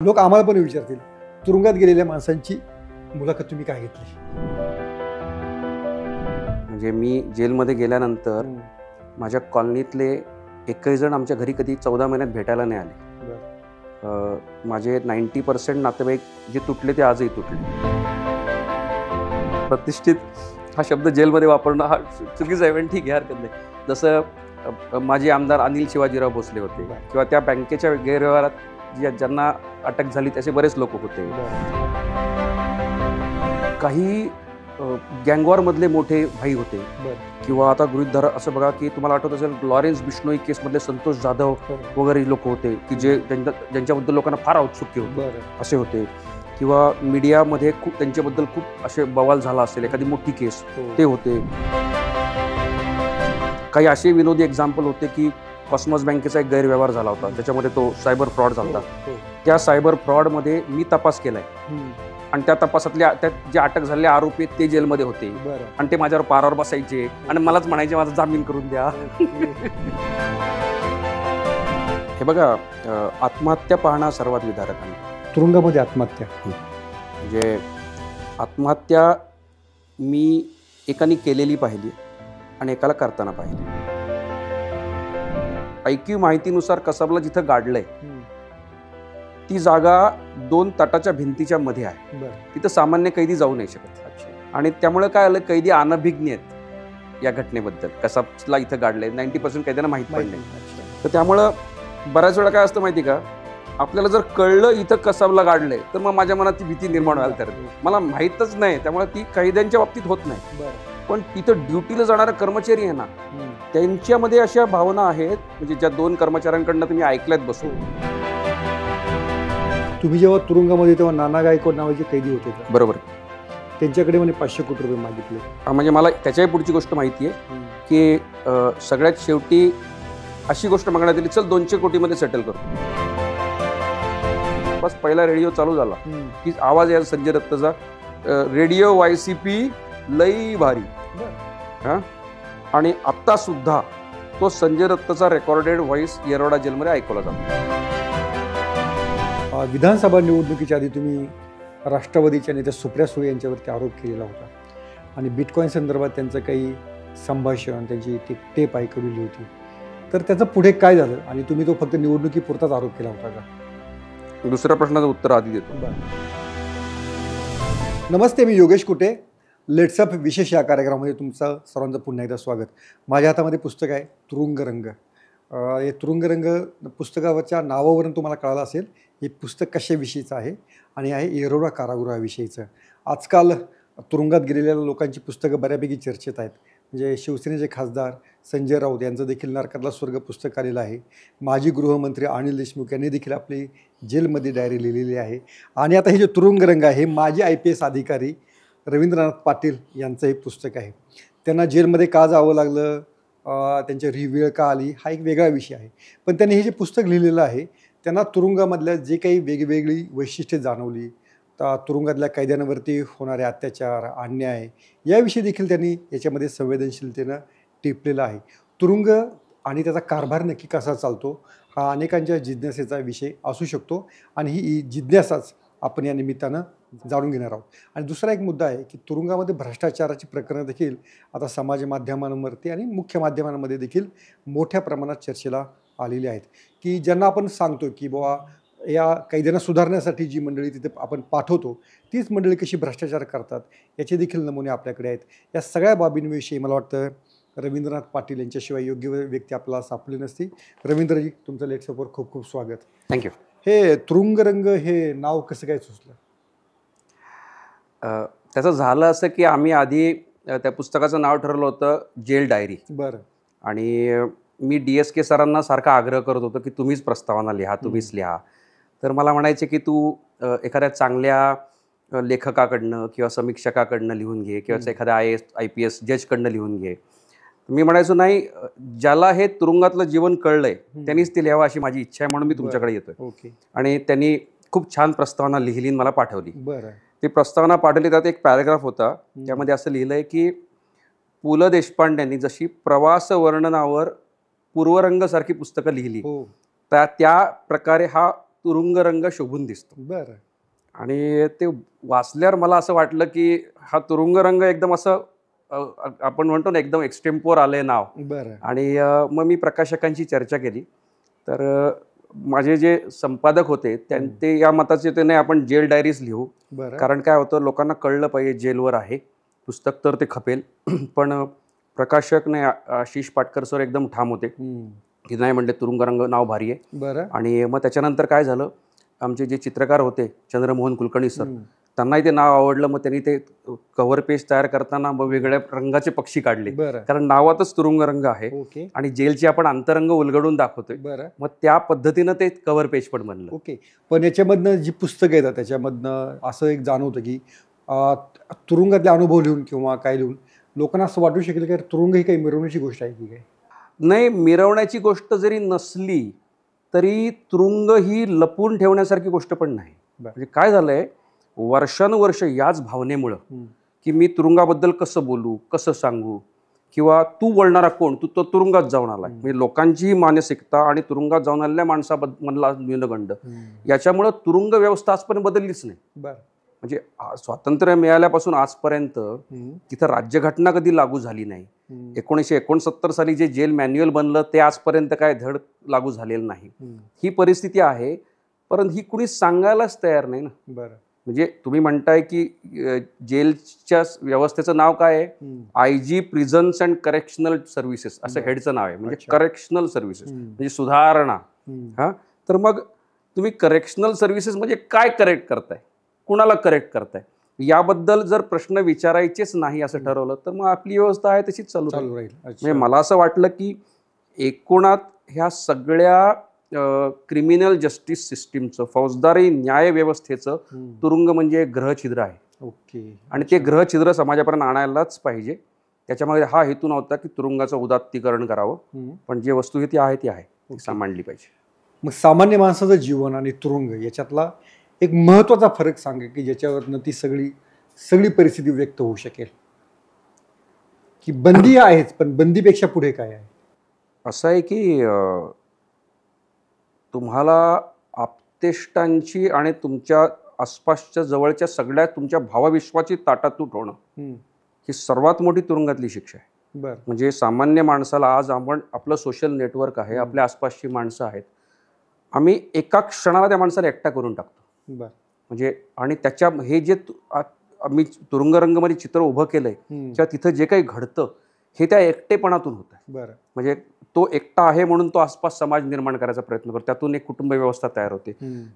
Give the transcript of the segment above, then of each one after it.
लोक आम्हाला पण विचारतील, तुरुंगात गेलेल्या माणसांची मुलाखत तुम्ही काय घेतली? म्हणजे मी जेलमध्ये गेल्यानंतर माझ्या कॉलनीतले एकही जण आमच्या घरी कधी 14 महिन्यात भेटायला नाही आले. माझे 90% नातेवाईक जे तुटले ते आजही तुटले. प्रतिष्ठित हा शब्द जेलमध्ये वापरणं हा चुकीचं आहे, पण ठीक आहे, हरकत नाही. जसं माजी आमदार अनिल शिवाजीराव भोसले होते किंवा त्या बँकेच्या गैरव्यवहारात ज्यांना अटक झाली तसे बरेच लोक होते. काही गँगवॉरमधले मोठे भाई होते किंवा आता गृहीत धरा असं बघा की तुम्हाला आठवत असेल लॉरेन्स बिश्नोई केसमधले संतोष जाधव वगैरे लोक होते की जे ज्यांच्याबद्दल लोकांना फार औत्सुक्य होते असे होते. किंवा मीडियामध्ये खूप त्यांच्याबद्दल खूप असे बवाल झाला असेल एखादी मोठी केस ते होते. काही असे विनोदी एक्झाम्पल होते की कॉस्मॉस बँकेचा एक गैरव्यवहार झाला होता, त्याच्यामध्ये तो सायबर फ्रॉड झाला. त्या सायबर फ्रॉडमध्ये मी तपास केलाय आणि त्या तपासातल्या त्या जे अटक झालेले आरोपी ते जेलमध्ये होते आणि ते माझ्यावर पारावर बसायचे आणि मलाच म्हणायचे माझा जामीन करून द्या. हे बघा, आत्महत्या पाहणं सर्वात विदारक आहे. तुरुंगामध्ये आत्महत्या म्हणजे आत्महत्या मी एकाने केलेली पाहिली आणि एकाला करताना पाहिली. ऐकीव माहितीनुसार कसबला जिथं गाडलंय ती जागा 2 तटाच्या भिंतीच्या मध्ये आहे. तिथं सामान्य कैदी जाऊ नाही शकत आणि त्यामुळे काय आलं, कैदी अनभिज्ञ आहेत या घटनेबद्दल. कसबला इथं गाडलंय 90% कैद्यांना माहीत पण नाही. तर त्यामुळं बऱ्याच वेळा काय असतं माहिती का, आपल्याला जर कळलं इथं कसबला गाडलंय तर मग माझ्या मनात ती भीती निर्माण व्हायला तर मला माहीतच नाही, त्यामुळे ती कैद्यांच्या बाबतीत होत नाही. पण तिथं ड्युटीला जाणारा कर्मचारी आहे ना, त्यांच्यामध्ये अशा भावना आहेत. म्हणजे ज्या 2 कर्मचाऱ्यांकडनं तुम्ही ऐकल्यात बसून. तुम्ही जेव्हा तुरुंगामध्ये तेव्हा नाना गायकवाड नावाचे कैदी होते का? बरोबर. त्यांच्याकडे म्हणे 500 कोटी रुपये मागितले. म्हणजे मला त्याच्याही पुढची गोष्ट माहिती आहे की सगळ्यात शेवटी अशी गोष्ट मागण्यात आली, चल 200 कोटीमध्ये सेटल करतो. बस पहिला रेडिओ चालू झाला की आवाज यायचा संजय दत्तचा, रेडिओ YCP लई भारी. आणि आता सुद्धा तो संजय दत्तचा रेकॉर्डेड व्हॉइस येरवडा जेलमध्ये ऐकवला जातो. विधानसभा निवडणुकीच्या आधी तुम्ही राष्ट्रवादीच्या नेत्या सुप्रिया सुळे यांच्यावरती आरोप केलेला होता आणि बिटकॉईन संदर्भात त्यांचं काही संभाषण, त्यांची टेप ऐकवलेली होती. तर त्याचं पुढे काय झालं आणि तुम्ही तो फक्त निवडणुकीपुरताच आरोप केला होता का? दुसऱ्या प्रश्नाचं उत्तर आधी देतो. नमस्ते, मी योगेश कुटे. लेट्सअप विशेष या कार्यक्रमामध्ये तुमचं सर्वांचं पुन्हा एकदा स्वागत. माझ्या हातामध्ये पुस्तक आहे तुरुंगरंग. हे तुरुंगरंग पुस्तकावरच्या नावावरून तुम्हाला कळालं असेल हे पुस्तक कशाविषयीचं आहे आणि आहे येरवडा कारागृहाविषयीचं. आजकाल तुरुंगात गेलेल्या लोकांची पुस्तकं बऱ्यापैकी चर्चेत आहेत. म्हणजे शिवसेनेचे खासदार संजय राऊत यांचं देखील नरकातला स्वर्ग पुस्तक आलेलं आहे. माजी गृहमंत्री अनिल देशमुख यांनी देखील आपली जेलमध्ये डायरी लिहिलेली आहे. आणि आता हे जे तुरुंगरंग आहे हे माजी IPS अधिकारी रवींद्रनाथ पाटील यांचं हे पुस्तक आहे. त्यांना जेलमध्ये का जावं लागलं, त्यांच्यावर ही वेळ का आली, हा एक वेगळा विषय आहे. पण त्यांनी हे जे पुस्तक लिहिलेलं आहे त्यांना तुरुंगामधल्या जे काही वेगवेगळी वैशिष्ट्ये जाणवली, तर तुरुंगातल्या कैद्यांवरती होणारे अत्याचार, अन्याय याविषयी देखील त्यांनी याच्यामध्ये संवेदनशीलतेनं टिपलेलं आहे. तुरुंग आणि त्याचा कारभार नक्की कसा चालतो हा अनेकांच्या जिज्ञासेचा विषय असू शकतो आणि ही जिज्ञासाच आपण या निमित्तानं जाणून घेणार आहोत. आणि दुसरा एक मुद्दा आहे की तुरुंगामध्ये भ्रष्टाचाराची प्रकरणं देखील आता समाज माध्यमांवरती आणि मुख्य माध्यमांमध्ये देखील मोठ्या प्रमाणात चर्चेला आलेली आहेत. की ज्यांना आपण सांगतो की बाबा या कैद्यांना सुधारण्यासाठी जी मंडळी तिथे आपण पाठवतो तीच मंडळी कशी भ्रष्टाचार करतात याचे देखील नमुने आपल्याकडे आहेत. या सगळ्या बाबींविषयी मला वाटतं रवींद्रनाथ पाटील यांच्याशिवाय योग्य व्यक्ती आपल्याला सापडली नसती. रवींद्रजी, तुमचं लेट्सअपवर खूप खूप स्वागत. थँक्यू. हे तुरुंगरंग हे नाव कसं काय सुचलं? त्याचं झालं असं की आम्ही आधी त्या पुस्तकाचं नाव ठरवलं होतं जेल डायरी. बरं. आणि मी DSK सरांना सारखा आग्रह करत होतो की तुम्हीच प्रस्तावना लिहा, तुम्हीच लिहा. तर मला म्हणायचे की तू एखाद्या चांगल्या लेखकाकडनं किंवा समीक्षकाकडनं लिहून घे किंवा एखाद्या IPS जजकडनं लिहून घे. मी म्हणायचो नाही, ज्याला हे तुरुंगातलं जीवन कळलंय त्यांनीच ते लिहावं अशी माझी इच्छा आहे, म्हणून मी तुमच्याकडे येतोय. ओके. आणि त्यांनी खूप छान प्रस्तावना लिहिली मला पाठवली. बरं. ती प्रस्तावना पाठवली, त्यात एक पॅराग्राफ होता, त्यामध्ये असं लिहिलंय की पु ल देशपांड्यांनी जशी प्रवास वर्णनावर पूर्वरंग सारखी पुस्तकं लिहिली त्या प्रकारे हा तुरुंग रंग शोभून दिसतो. बरं. आणि ते वाचल्यावर मला असं वाटलं की हा तुरुंग रंग एकदम असं आपण म्हणतो ना एकदम एक्स्टेम्पोर आलंय नाव. बरं. आणि मग मी प्रकाशकांची चर्चा केली. तर माझे जे संपादक होते ते या मताचे होते, नाही आपण जेल डायरीज लिहू. बरं. कारण काय होतं, लोकांना कळलं पाहिजे जेलवर आहे पुस्तक तर ते खपेल. पण प्रकाशक नाही, आशिष पाटकर सर एकदम ठाम होते की नाही, म्हणले तुरुंग रंग नाव भारी आहे. बरं. आणि मग त्याच्यानंतर काय झालं, आमचे जे चित्रकार होते चंद्रमोहन कुलकर्णी सर, त्यांनाही ते नाव आवडलं. मग त्यांनी ते कव्हर पेज तयार करताना मग वेगळ्या रंगाचे पक्षी काढले. कारण नावातच तुरुंग रंग आहे. ओके. आणि जेलची आपण अंतरंग उलगडून दाखवतोय. बरं. मग त्या पद्धतीनं ते कव्हर पेज पण बनलं. ओके. पण याच्यामधनं जी पुस्तकं येतात त्याच्यामधनं असं एक जाणवतं की तुरुंगातले अनुभव लिहून किंवा काय लिहून लोकांना असं वाटू शकेल की तुरुंग ही काही मिरवण्याची गोष्ट आहे की काय? नाही, मिरवण्याची गोष्ट जरी नसली तरी तुरुंग ही लपून ठेवण्यासारखी गोष्ट पण नाही. म्हणजे काय झालंय, वर्षानुवर्ष याच भावनेमुळं की मी तुरुंगाबद्दल कसं बोलू, कसं सांगू, किंवा तू बोलणारा कोण, तू तो तुरुंगात जाऊन आला. म्हणजे लोकांची मानसिकता आणि तुरुंगात जाऊन आलेल्या माणसामधला न्यूनगंड, याच्यामुळं तुरुंग व्यवस्था आजपर्यंत बदललीच नाही. म्हणजे स्वातंत्र्य मिळाल्यापासून आजपर्यंत तिथं राज्यघटना कधी लागू झाली नाही. 1969 साली जे जेल मॅन्युअल बनलं ते आजपर्यंत काय धड लागू झालेलं नाही. ही परिस्थिती आहे, परंतु ही कुणी सांगायलाच तयार नाही ना. म्हणजे तुम्ही म्हणताय की जेलच्या व्यवस्थेचं नाव काय आहे, IG प्रिझन्स अँड करेक्शनल सर्व्हिसेस असं हेडचं नाव आहे. म्हणजे करेक्शनल सर्व्हिसेस म्हणजे सुधारणा. हा, तर मग तुम्ही करेक्शनल सर्व्हिसेस म्हणजे काय करेक्ट करताय, कुणाला करेक्ट करताय, याबद्दल जर प्रश्न विचारायचेच नाही असं ठरवलं तर मग आपली व्यवस्था आहे तशीच चालू राहील. म्हणजे मला असं वाटलं की एकूणात ह्या सगळ्या क्रिमिनल जस्टिस सिस्टीमचं, फौजदारी न्याय व्यवस्थेचं तुरुंग म्हणजे ग्रहछिद्र आहे. ओके. आणि ते ग्रहछिद्र समाजापर्यंत आणायलाच पाहिजे. त्याच्यामध्ये हा हेतू नव्हता की तुरुंगाचं उदात्तीकरण करावं, पण जे वस्तू ती आहे ती मांडली पाहिजे. मग सामान्य माणसाचं जीवन आणि तुरुंग याच्यातला एक महत्त्वाचा फरक सांगा की ज्याच्यावरनं ती सगळी परिस्थिती व्यक्त होऊ शकेल. की बंदी आहेच, पण बंदीपेक्षा पुढे काय आहे? असं आहे की तुम्हाला आप्तेष्टांची आणि तुमच्या आसपासच्या जवळच्या सगळ्या तुमच्या भावविश्वाची ताटातूट होणं ही सर्वात मोठी तुरुंगातली शिक्षा आहे. म्हणजे सामान्य माणसाला आज आपण आपलं सोशल नेटवर्क आहे, आपल्या आसपासची माणसं आहेत, आम्ही एका क्षणाला त्या माणसाला एकटा करून टाकतो. म्हणजे आणि त्याच्या हे जे आम्ही तुरुंग रंगमध्ये चित्र उभं केलंय किंवा तिथं जे काही घडतं हे त्या एकटेपणातून होतं. म्हणजे तो एकटा आहे म्हणून तो आसपास समाज निर्माण करायचा प्रयत्न करतो, त्यातून एक कुटुंब व्यवस्था तयार होते.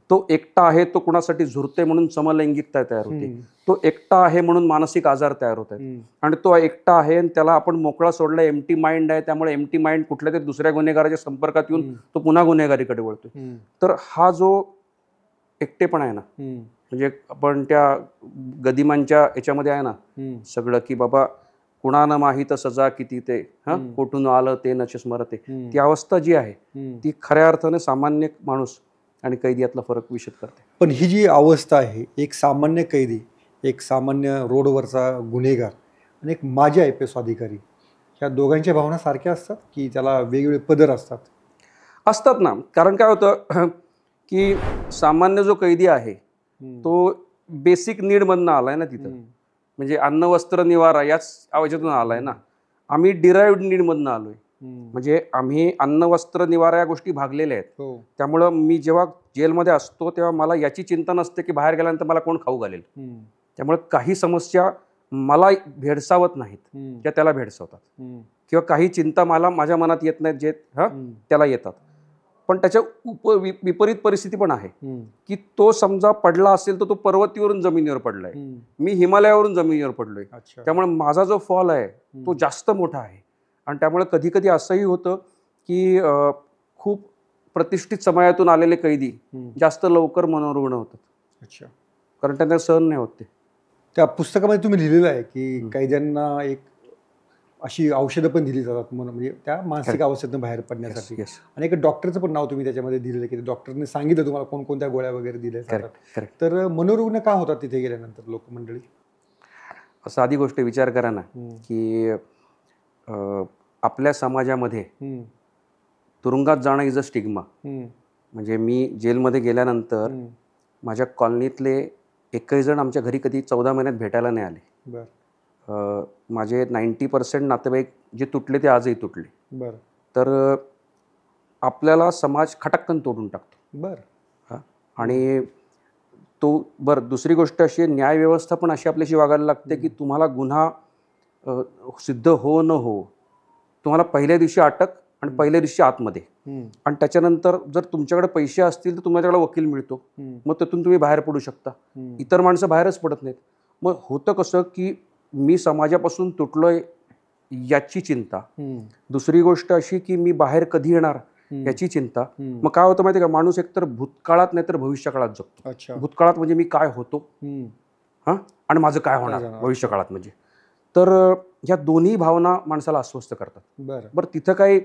तो एकटा आहे, तो कुणासाठी झुरते म्हणून समलैंगिकता तयार होते. तो एकटा आहे म्हणून मानसिक आजार तयार होत आहेत. आणि तो एकटा आहे आणि त्याला आपण मोकळा सोडला, एम्प्टी माइंड आहे, त्यामुळे एम्प्टी माइंड कुठल्या तरी दुसऱ्या गुन्हेगाराच्या संपर्कात येऊन तो पुन्हा गुन्हेगारीकडे वळतोय. तर हा जो एकटेपणा आहे ना, म्हणजे आपण त्या गदिमांच्या याच्यामध्ये आहे ना सगळं की बाबा कुणानं माहीत सजा किती ते कोठून आलं ते नच स्मरते, ती अवस्था जी आहे ती खऱ्या अर्थाने सामान्य माणूस आणि कैदी यातला फरक विशद करते. पण ही जी अवस्था आहे, एक सामान्य कैदी, एक सामान्य रोडवरचा गुन्हेगार आणि एक माजी IPS अधिकारी, ह्या दोघांच्या भावना सारख्या असतात की त्याला वेगवेगळे पदर असतात? असतात ना. कारण काय होतं की सामान्य जो कैदी आहे तो बेसिक नीडमधनं आलाय ना तिथं. म्हणजे अन्न वस्त्र निवारा याच याच्यातून आलाय ना. आम्ही डिराइव्ड नीडमधनं आलोय. म्हणजे आम्ही अन्न वस्त्र निवारा या गोष्टी भागलेल्या आहेत. त्यामुळं मी जेव्हा जेलमध्ये असतो तेव्हा मला याची चिंता नसते की बाहेर गेल्यानंतर मला कोण खाऊ घालेल. त्यामुळे काही समस्या मला भेडसावत नाहीत, त्या त्याला भेडसावतात. किंवा काही चिंता मला माझ्या मनात येत नाहीत, जे त्याला येतात. पण त्याच्या विपरीत परिस्थिती पण आहे की तो समजा पडला असेल तर तो पर्वतीवरून जमिनीवर पडलाय, मी हिमालयावरून जमिनीवर पडलोय. त्यामुळे माझा जो फॉल आहे तो जास्त मोठा आहे. आणि त्यामुळे कधी कधी असंही होतं की खूप प्रतिष्ठित समाजातून आलेले कैदी जास्त लवकर मनोरुग्ण होतात, कारण त्यांना सहन नाही होत ते. त्या पुस्तकामध्ये तुम्ही लिहिलेलं आहे की कैद्यांना एक अशी औषधं पण दिली जातात म्हणजे त्या मानसिक अवस्थेतून बाहेर पडण्यासाठी. आणि एक डॉक्टरचं पण नाव तुम्ही त्याच्यामध्ये दिलेलं की डॉक्टरने सांगितलं तुम्हाला कोणकोणत्या गोळ्या वगैरे दिल्या जातात. तर मनोरुग्ण का होतात तिथे गेल्यानंतर लोक मंडळी? साधी गोष्ट विचार करा ना की आपल्या समाजामध्ये तुरुंगात जाणं इज अ स्टिग्मा. म्हणजे मी जेलमध्ये गेल्यानंतर माझ्या कॉलनीतले एकही जण आमच्या घरी कधी 14 महिन्यात भेटायला नाही आले. माझे 90% नातेवाईक जे तुटले ते आजही तुटले. तर आपल्याला समाज खटक्कन तोडून टाकतो. आणि दुसरी गोष्ट अशी आहे, न्यायव्यवस्था पण अशी आपल्याशी वागायला लागते की तुम्हाला गुन्हा सिद्ध हो न हो, तुम्हाला पहिल्या दिवशी अटक आणि पहिल्या दिवशी आतमध्ये, आणि त्याच्यानंतर जर तुमच्याकडे पैसे असतील तर तुमच्याकडे वकील मिळतो, मग त्यातून तुम्ही बाहेर पडू शकता. इतर माणसं बाहेरच पडत नाहीत. मग होतं कसं की मी समाजापासून तुटलोय याची चिंता, दुसरी गोष्ट अशी की मी बाहेर कधी येणार याची चिंता. मग काय होतं माहिती का, माणूस एकतर भूतकाळात नाही तर भविष्यकाळात जगतो. भूतकाळात म्हणजे मी काय होतो आणि माझं काय होणार भविष्यकाळात म्हणजे. तर ह्या दोन्ही भावना माणसाला अस्वस्थ करतात. बरं तिथं काही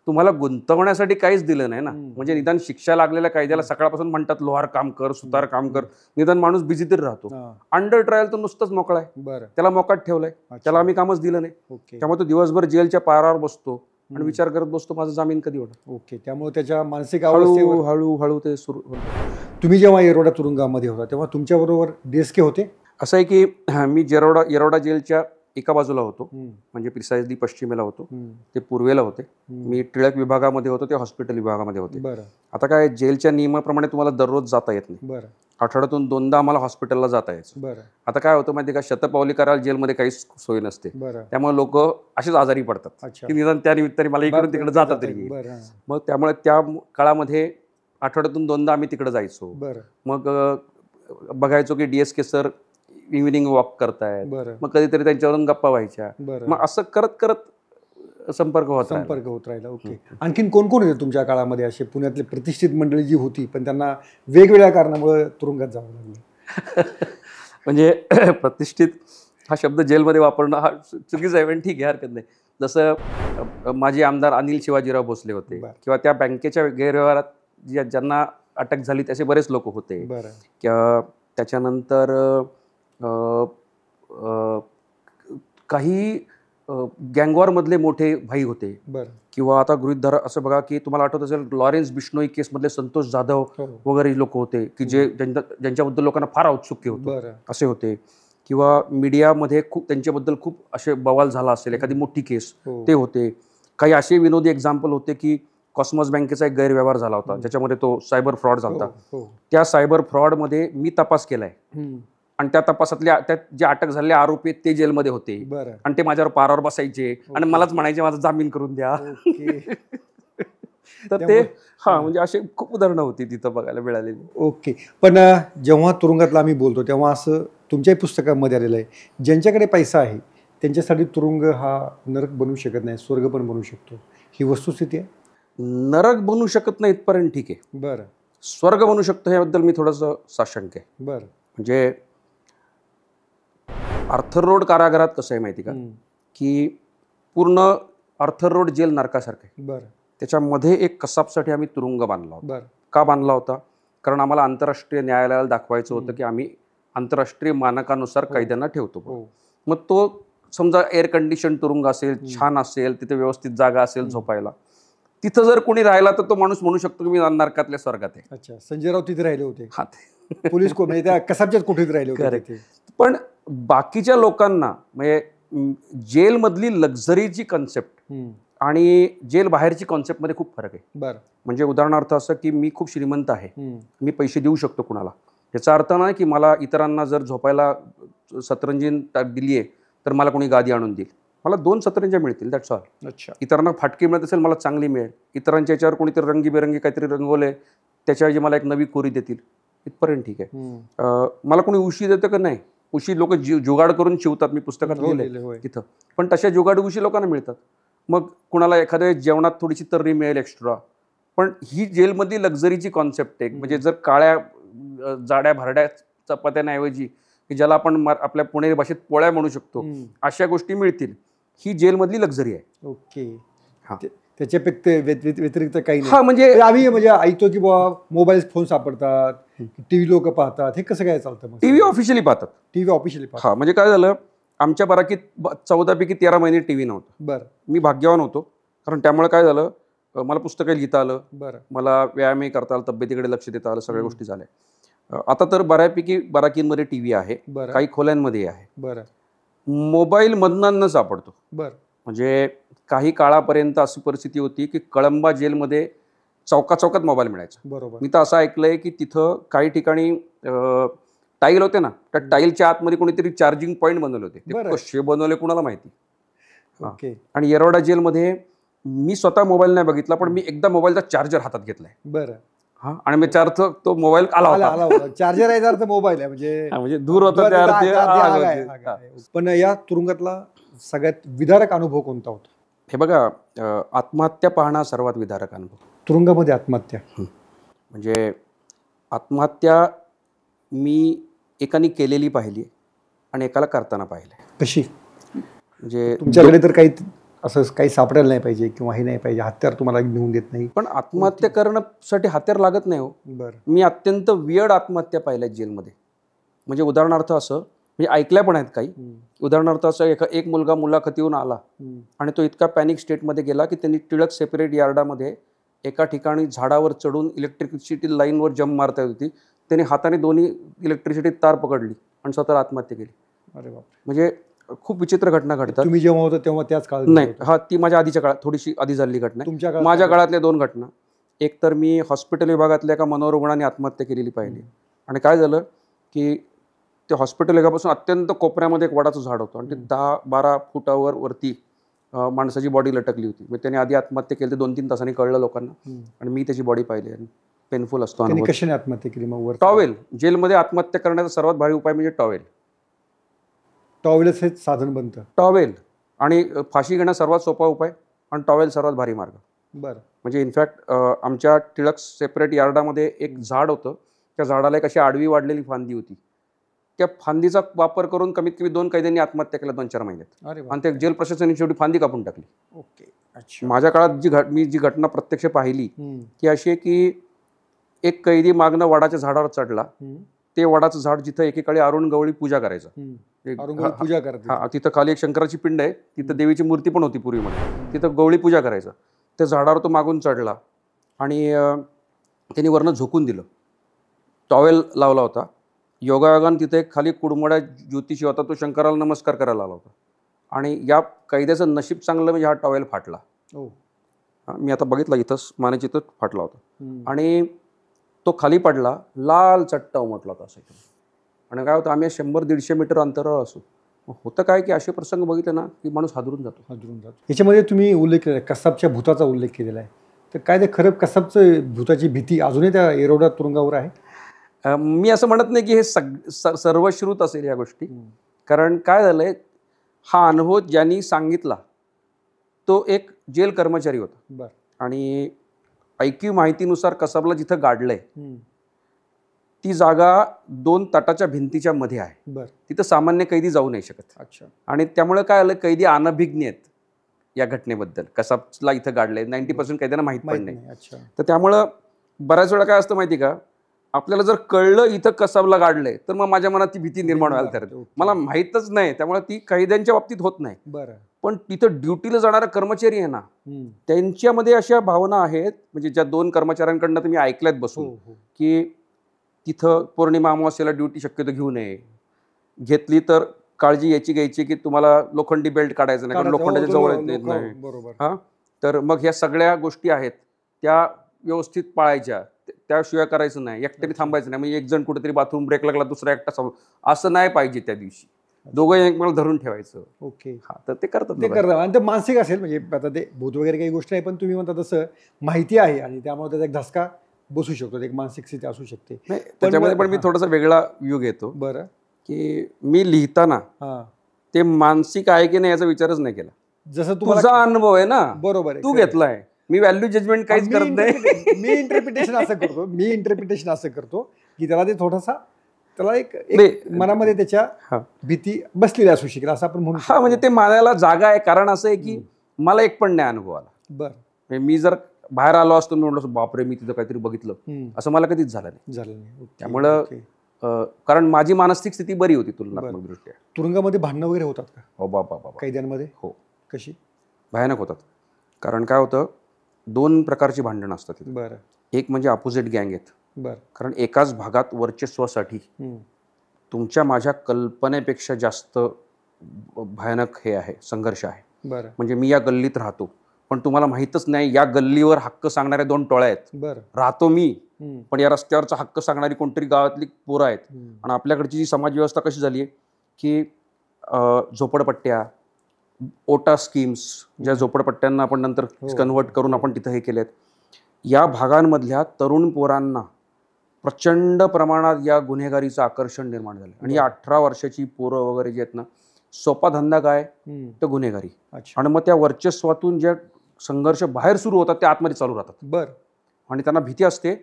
तुम्हाला गुंतवण्यासाठी काहीच दिलं नाही ना. म्हणजे निदान शिक्षा लागलेल्या कायद्याला सकाळपासून म्हणतात लोहार काम कर, सुतार काम कर, निदान माणूस बिझी तरी राहतो. अंडर ट्रायल तर नुसतंच मोकळा आहे, त्याला मोकाट ठेवलाय, त्याला आम्ही कामच दिलं नाही. त्यामुळे तो दिवसभर जेलच्या पारावर बसतो आणि विचार करत बसतो माझा जामीन कधी होणार. त्यामुळे त्याच्या मानसिक हळूहळू ते सुरू. तुम्ही जेव्हा येरवडा तुरुंगामध्ये होता तेव्हा तुमच्याबरोबर DSK होते? असं आहे की मी येरवडा जेलच्या एका बाजूला होतो, म्हणजे प्रिसाइजली पश्चिमेला होतो, ते पूर्वेला होते. मी टिळक विभागामध्ये होतो, ते हॉस्पिटल विभागामध्ये होते. आता काय जेलच्या नियमाप्रमाणे तुम्हाला दररोज जाता येत नाही, आठवड्यातून 2दा आम्हाला हॉस्पिटलला जाता यायचं. आता काय होतं माहिती का, शतपावली करायला जेलमध्ये काहीच सोय नसते, त्यामुळे लोक असेच आजारी पडतात की निदान त्या निमित्ताने मला इकडून तिकडे जाता तरी. मग त्यामुळे त्या काळामध्ये आठवड्यातून 2दा आम्ही तिकडे जायचो. मग बघायचो की DSK सर इव्हिनिंग वॉक करतायत, मग कधीतरी त्यांच्यावरून गप्पा व्हायच्या. मग असं करत करत संपर्क होत राहिला. ओके. आणखीन कोण कोण होते तुमच्या काळामध्ये असे पुण्यातले प्रतिष्ठित मंडळी जी होती पण त्यांना वेगवेगळ्या कारणामुळे तुरुंगात जावं लागलं? म्हणजे प्रतिष्ठित हा शब्द जेलमध्ये वापरणं हा चुकीचं आहे, पण ठीक आहे, हरकत नाही. जसं माजी आमदार अनिल शिवाजीराव भोसले होते, किंवा त्या बँकेच्या गैरव्यवहारात ज्यांना अटक झाली तसे बरेच लोक होते. त्याच्यानंतर काही गँगवॉरमधले मोठे भाई होते. किंवा आता गृहीत धरा असं बघा की तुम्हाला आठवत असेल लॉरेन्स बिश्नोई केसमधले संतोष जाधव वगैरे लोक होते की ज्यांच्याबद्दल लोकांना फार औत्सुक्य होतं, असे होते. किंवा मीडियामध्ये त्यांच्याबद्दल खूप असे बवाल झाला असेल, एखादी मोठी केस, ते होते. काही असे विनोदी एक्झाम्पल होते की कॉस्मॉस बँकेचा एक गैरव्यवहार झाला होता ज्याच्यामध्ये तो सायबर फ्रॉड झाला होता. त्या सायबर फ्रॉडमध्ये मी तपास केलाय आणि त्या तपासातले जे अटक झालेले आरोपी ते जेलमध्ये होते आणि ते माझ्यावर पारावर बसायचे आणि मलाच म्हणायचे माझा जामीन करून द्या. तर ते म्हणजे असे खूप उदाहरणं होती तिथं बघायला मिळालेली. ओके. पण जेव्हा तुरुंगातला आम्ही बोलतो तेव्हा असं तुमच्याही पुस्तकामध्ये आलेलं आहे, ज्यांच्याकडे पैसा आहे त्यांच्यासाठी तुरुंग हा नरक बनवू शकत नाही, स्वर्ग पण बनवू शकतो. ही वस्तुस्थिती आहे? नरक बनवू शकत नाही इथपर्यंत ठीक आहे. स्वर्ग बनवू शकतो याबद्दल मी थोडंसं साशंक आहे. म्हणजे आर्थर रोड कारागृहात कसं आहे माहिती का, की पूर्ण आर्थर रोड जेल नरकासारखं आहे. त्याच्यामध्ये एक कसाबसाठी आम्ही तुरुंग बांधला होता. का बांधला होता? कारण आम्हाला आंतरराष्ट्रीय न्यायालयाला दाखवायचं होतं की आम्ही आंतरराष्ट्रीय मानकानुसार कैद्यांना ठेवतो. मग तो समजा एअर कंडिशन तुरुंग असेल, छान असेल, तिथे व्यवस्थित जागा असेल झोपायला, तिथं जर कोणी राहिला तर तो माणूस म्हणू शकतो की मी नरकातल्या स्वर्गात आहे. अच्छा, संजय राऊत तिथे राहिले होते, पोलीस त्या कसाबच्याच कोठीत राहिले होते. पण बाकीच्या लोकांना म्हणजे जेलमधली लक्झरीची कॉन्सेप्ट आणि जेल बाहेरची कॉन्सेप्टमध्ये खूप फरक आहे. म्हणजे उदाहरणार्थ असं की मी खूप श्रीमंत आहे, मी पैसे देऊ शकतो कुणाला, याचा अर्थ नाही की मला इतरांना जर झोपायला सतरंजी दिली आहे तर मला कोणी गादी आणून देईल. मला 2 सतरंज्या मिळतील, दॅट्स ऑल. इतरांना फाटकी मिळत असेल मला चांगली मिळेल, इतरांच्या याच्यावर कोणीतरी रंगीबेरंगी काहीतरी रंगवले त्याच्याऐवजी मला एक नवी कोरी देतील, इथपर्यंत ठीक आहे. मला कोणी उशी देतं का नाही, उशी लोक जुगाड करून शिवतात, मी पुस्तकात लिहिलंय तिथं, पण तशा जुगाड उशी लोकांना मिळतात. मग कुणाला एखाद्या जेवणात थोडीशी तर्री मिळेल एक्स्ट्रा. पण ही जेलमधली लक्झरीची कॉन्सेप्ट आहे. म्हणजे जर काळ्या जाड्या भरड्या चपात्यांऐवजी की ज्याला आपण आपल्या पुणेरी भाषेत पोळ्या म्हणू शकतो, अशा गोष्टी मिळतील, ही जेलमधली लक्झरी आहे. ओके. त्याच्या व्यतिरिक्त काही नाही. म्हणजे आम्ही ऐकतो की बाबा मोबाईल फोन सापडतात, टीव्ही लोक पाहतात, हे कसं काय चालतं? टीव्ही ऑफिशियली पाहतात. टीव्ही ऑफिशियली पाहतात. म्हणजे काय झालं, आमच्या बाराकीत 14 पैकी 13 महिने टीव्ही नव्हता. मी भाग्यवान होतो, कारण त्यामुळे काय झालं, मला पुस्तकं लिहिता आलं, बरं मला व्यायामही करता आलं, तब्येतीकडे लक्ष देता आलं, सगळ्या गोष्टी झाल्या. आता तर बऱ्यापैकी बराकींमध्ये टीव्ही आहे, बरं काही खोल्यांमध्ये आहे. बरं मोबाईल मधनं सापडतो. बरं म्हणजे काही काळापर्यंत अशी परिस्थिती होती की कळंबा जेलमध्ये चौकात मोबाईल मिळायचा. बरोबर मी तर असं ऐकलंय की तिथं काही ठिकाणी टाईल होते ना, त्या टाईलच्या आतमध्ये कोणीतरी चार्जिंग पॉईंट बनवले होते. ते बरं. कसे बनवले कुणाला माहिती. ओके आणि येरवडा जेलमध्ये मी स्वतः मोबाईल नाही बघितला, पण मी एकदा मोबाईलचा चार्जर हातात घेतलाय. बरं हा, आणि मी चार्ज तो मोबाईल आला आला होता. आला होता चार्जर आहे अर्थ मोबाईल आहे म्हणजे हा, म्हणजे दूर होता त्या अर्थी आग होती. हा. पण या तुरुंगातला सगळ्यात विदारक अनुभव कोणता होता? हे बघा, आत्महत्या पाहणं सर्वात विदारक अनुभव. तुरुंगामध्ये आत्महत्या म्हणजे आत्महत्या मी एकाने केलेली पाहिली आणि एकाला करताना पाहिलंय. कशी? म्हणजे तुमच्याकडे तर काही असं काही सापडायला नाही पाहिजे किंवा हे नाही पाहिजे, हत्यार तुम्हाला घेऊन देत नाही. पण आत्महत्या करण्यासाठी हत्यार लागत नाही हो. बरं मी अत्यंत वियर्ड आत्महत्या पाहिल्यात जेलमध्ये. म्हणजे उदाहरणार्थ असं, म्हणजे ऐकल्या पण आहेत काही. उदाहरणार्थ असं, एक मुलगा मुलाखतीहून आला आणि तो इतका पॅनिक स्टेटमध्ये गेला की त्यांनी टिळक सेपरेट यार्डामध्ये एका ठिकाणी झाडावर चढून इलेक्ट्रिसिटी लाईनवर जंप मारता येत होती. त्याने हाताने दोन्ही इलेक्ट्रिसिटी तार पकडली आणि स्वतःला आत्महत्या केली. अरे बाप. म्हणजे खूप विचित्र घटना घडतात. तुम्ही जेव्हा होतं तेव्हा त्याच काळात नाही, हा ती माझ्या आधीच्या काळात, थोडीशी आधी झालेली घटना आहे. तुमच्या काळात माझ्या काळातल्या 2 घटना. एक तर मी हॉस्पिटल विभागातल्या एका मनोरुग्णाने आत्महत्या केलेली पाहिली. आणि काय झालं की ते हॉस्पिटल विभागापासून अत्यंत कोपऱ्यामध्ये एक वडाचं झाड होतं आणि ते 10-12 फुटावर वरती माणसाची बॉडी लटकली होती. मग त्याने आधी आत्महत्या केली, 2-3 तासांनी कळलं लोकांना आणि मी त्याची बॉडी पाहिली आणि पेनफुल असतो त्यांनी अनुभव. कशाने आत्महत्या केली मग? टॉवेल. जेलमध्ये आत्महत्या करण्याचा सर्वात भारी उपाय म्हणजे टॉवेल. टॉवेलच हे साधन बनतं. टॉवेल आणि फाशी घेणं सर्वात सोपा उपाय आणि टॉवेल सर्वात भारी मार्ग. बरं म्हणजे इनफॅक्ट आमच्या टिळक सेपरेट यार्डामध्ये एक झाड होतं. त्या झाडाला एक अशी आडवी वाढलेली फांदी होती. त्या फांदीचा वापर करून कमीत कमी 2 कैद्यांनी आत्महत्या केल्या 2-4 महिन्यात. अरे आणि त्या जेल प्रशासनाने शेवटी फांदी कापून टाकली. ओके अच्छा. माझ्या काळात मी जी घटना प्रत्यक्ष पाहिली ती अशी आहे की एक कैदी मागणं वडाच्या झाडावर चढला. ते वडाचं झाड जिथं एकेकाळी अरुण गवळी पूजा करायचं, पूजा करते. हा, तिथं खाली एक शंकराची पिंड आहे, तिथं देवीची मूर्ती पण होती पूर्वीमध्ये, तिथं गवळी पूजा करायचं. त्या झाडावर तो मागून चढला आणि त्यांनी वरनं झोकून दिलं. टॉवेल लावला होता. योगायोगानं तिथे एक खाली कुडमोड्या ज्योतिषी होता, तो शंकराला नमस्कार करायला आला होता. आणि या कैद्याचं नशीब चांगलं म्हणजे हा टॉवेल फाटला. मी आता बघितलं, इथं मानेची इथं फाटला होता आणि तो खाली पडला, लाल चट्टा उमटला होता असं. आणि काय होतं, आम्ही 100-150 मीटर अंतरावर असू. होतं काय की असे प्रसंग बघितले ना की माणूस हादरून जातो. याच्यामध्ये तुम्ही उल्लेख केला कसबच्या भूताचा उल्लेख केलेला आहे, तर काय ते खरं कसबचं भूताची भीती अजूनही त्या येरवडा तुरुंगावर आहे? मी असं म्हणत नाही की हे सर्वश्रुत असेल या गोष्टी. कारण काय झालंय, हा अनुभव ज्यांनी सांगितला तो एक जेल कर्मचारी होता. बरं. आणि ऐकीव माहितीनुसार कसबला जिथं गाडलंय ती जागा 2 तटाच्या भिंतीच्या मध्ये आहे. बरं. तिथं सामान्य कैदी जाऊ नाही शकत. अच्छा. आणि त्यामुळे काय आलं, कैदी अनभिज्ञ आहेत या घटनेबद्दल. कसबला इथं गाडलंय, 90% कैद्यांना माहीत पण नाही. अच्छा. तर त्यामुळं बऱ्याच वेळा काय असतं माहिती का, आपल्याला जर कळलं इथं कसबला गाडलंय तर मग माझ्या मनात ती भीती निर्माण व्हायला तयार होते. मला माहीतच नाही, त्यामुळे ती कैद्यांच्या बाबतीत होत नाही. बरं. पण तिथं ड्युटीला जाणारा कर्मचारी आहे ना, त्यांच्यामध्ये अशा भावना आहेत. म्हणजे ज्या 2 कर्मचाऱ्यांकडनं तुम्ही ऐकल्यात बसून की तिथं पौर्णिमा अमावस्येला ड्युटी शक्यतो घेऊ नये, घेतली तर काळजी याची घ्यायची की तुम्हाला लोखंडी बेल्ट काढायचं नाही, कारण लोखंडाच्या जवळ येत नाही. हा, तर मग ह्या सगळ्या गोष्टी आहेत त्या व्यवस्थित पाळायच्या. त्याशिवाय करायचं नाही, एकट्याने थांबायचं नाही. म्हणजे एक जण कुठेतरी बाथरूम ब्रेक लागला, दुसरा एकटा असं नाही पाहिजे. त्या दिवशी दोघं एकमेकाला धरून ठेवायचं. ओके. हा, तर ते करतात. आणि ते मानसिक असेल, म्हणजे आता ते भूत वगैरे काही गोष्ट नाही, पण तुम्ही म्हणता तसं माहिती आहे आणि त्यामुळे त्याचा एक धसका बसू शकतो, एक मानसिक स्थिती असू शकते. त्याच्यामध्ये पण मी थोडासा वेगळा व्ह्यू घेतो. बरं. की मी लिहिताना ते मानसिक आहे की नाही याचा विचारच नाही केला. जसं तुझा अनुभव आहे ना, बरोबर तू घेतलाय. मी व्हॅल्यू जजमेंट काहीच करत नाही. मी इंटरप्रिटेशन असं करतो की त्याला ते थोडासा त्याला एक मनामध्ये त्याच्या भीती बसलेली असू शकेल असं आपण म्हणू. हा, म्हणजे ते मानायला जागा आहे. कारण असं आहे की मला एक पण नाही अनुभव आला. बरं. मी जर बाहेर आलो असतो, मी म्हटलं बापरे मी तिथं काहीतरी बघितलं, असं मला कधीच झालं नाही. त्यामुळं कारण माझी मानसिक स्थिती बरी होती तुलनात्मक दृष्ट्या. तुरुंगामध्ये भांडणं वगैरे होतात का? हो बाबा, कैद्यांमध्ये? हो. कशी? भयानक होतात. कारण काय होतं, 2 प्रकारची भांडणं असतात तिथे. बरं. एक म्हणजे अपोजिट गँग आहेत. बरं. कारण एकाच भागात वर्चस्वासाठी तुमच्या माझ्या कल्पनेपेक्षा जास्त भयानक हे आहे, संघर्ष आहे. बरं. म्हणजे मी या गल्लीत राहतो, पण तुम्हाला माहीतच नाही या गल्लीवर हक्क सांगणाऱ्या 2 टोळ्या आहेत. बरं. राहतो मी, पण या रस्त्यावरचा हक्क सांगणारी कोणतरी गावातली पोरं आहेत. आणि आपल्याकडची जी समाज व्यवस्था कशी झाली आहे की झोपडपट्ट्या, ओटा स्कीम्स, ज्या झोपडपट्ट्यांना आपण नंतर कन्व्हर्ट करून आपण तिथं हे केलेत, या भागांमधल्या तरुण पोरांना प्रचंड प्रमाणात या गुन्हेगारीचं आकर्षण निर्माण झालं. आणि या 18 वर्षाची पोरं वगैरे जे आहेत ना, सोपा धंदा काय तर गुन्हेगारी. आणि मग त्या वर्चस्वातून ज्या संघर्ष बाहेर सुरू होतात ते आतमध्ये चालू राहतात. बरं. आणि त्यांना भीती असते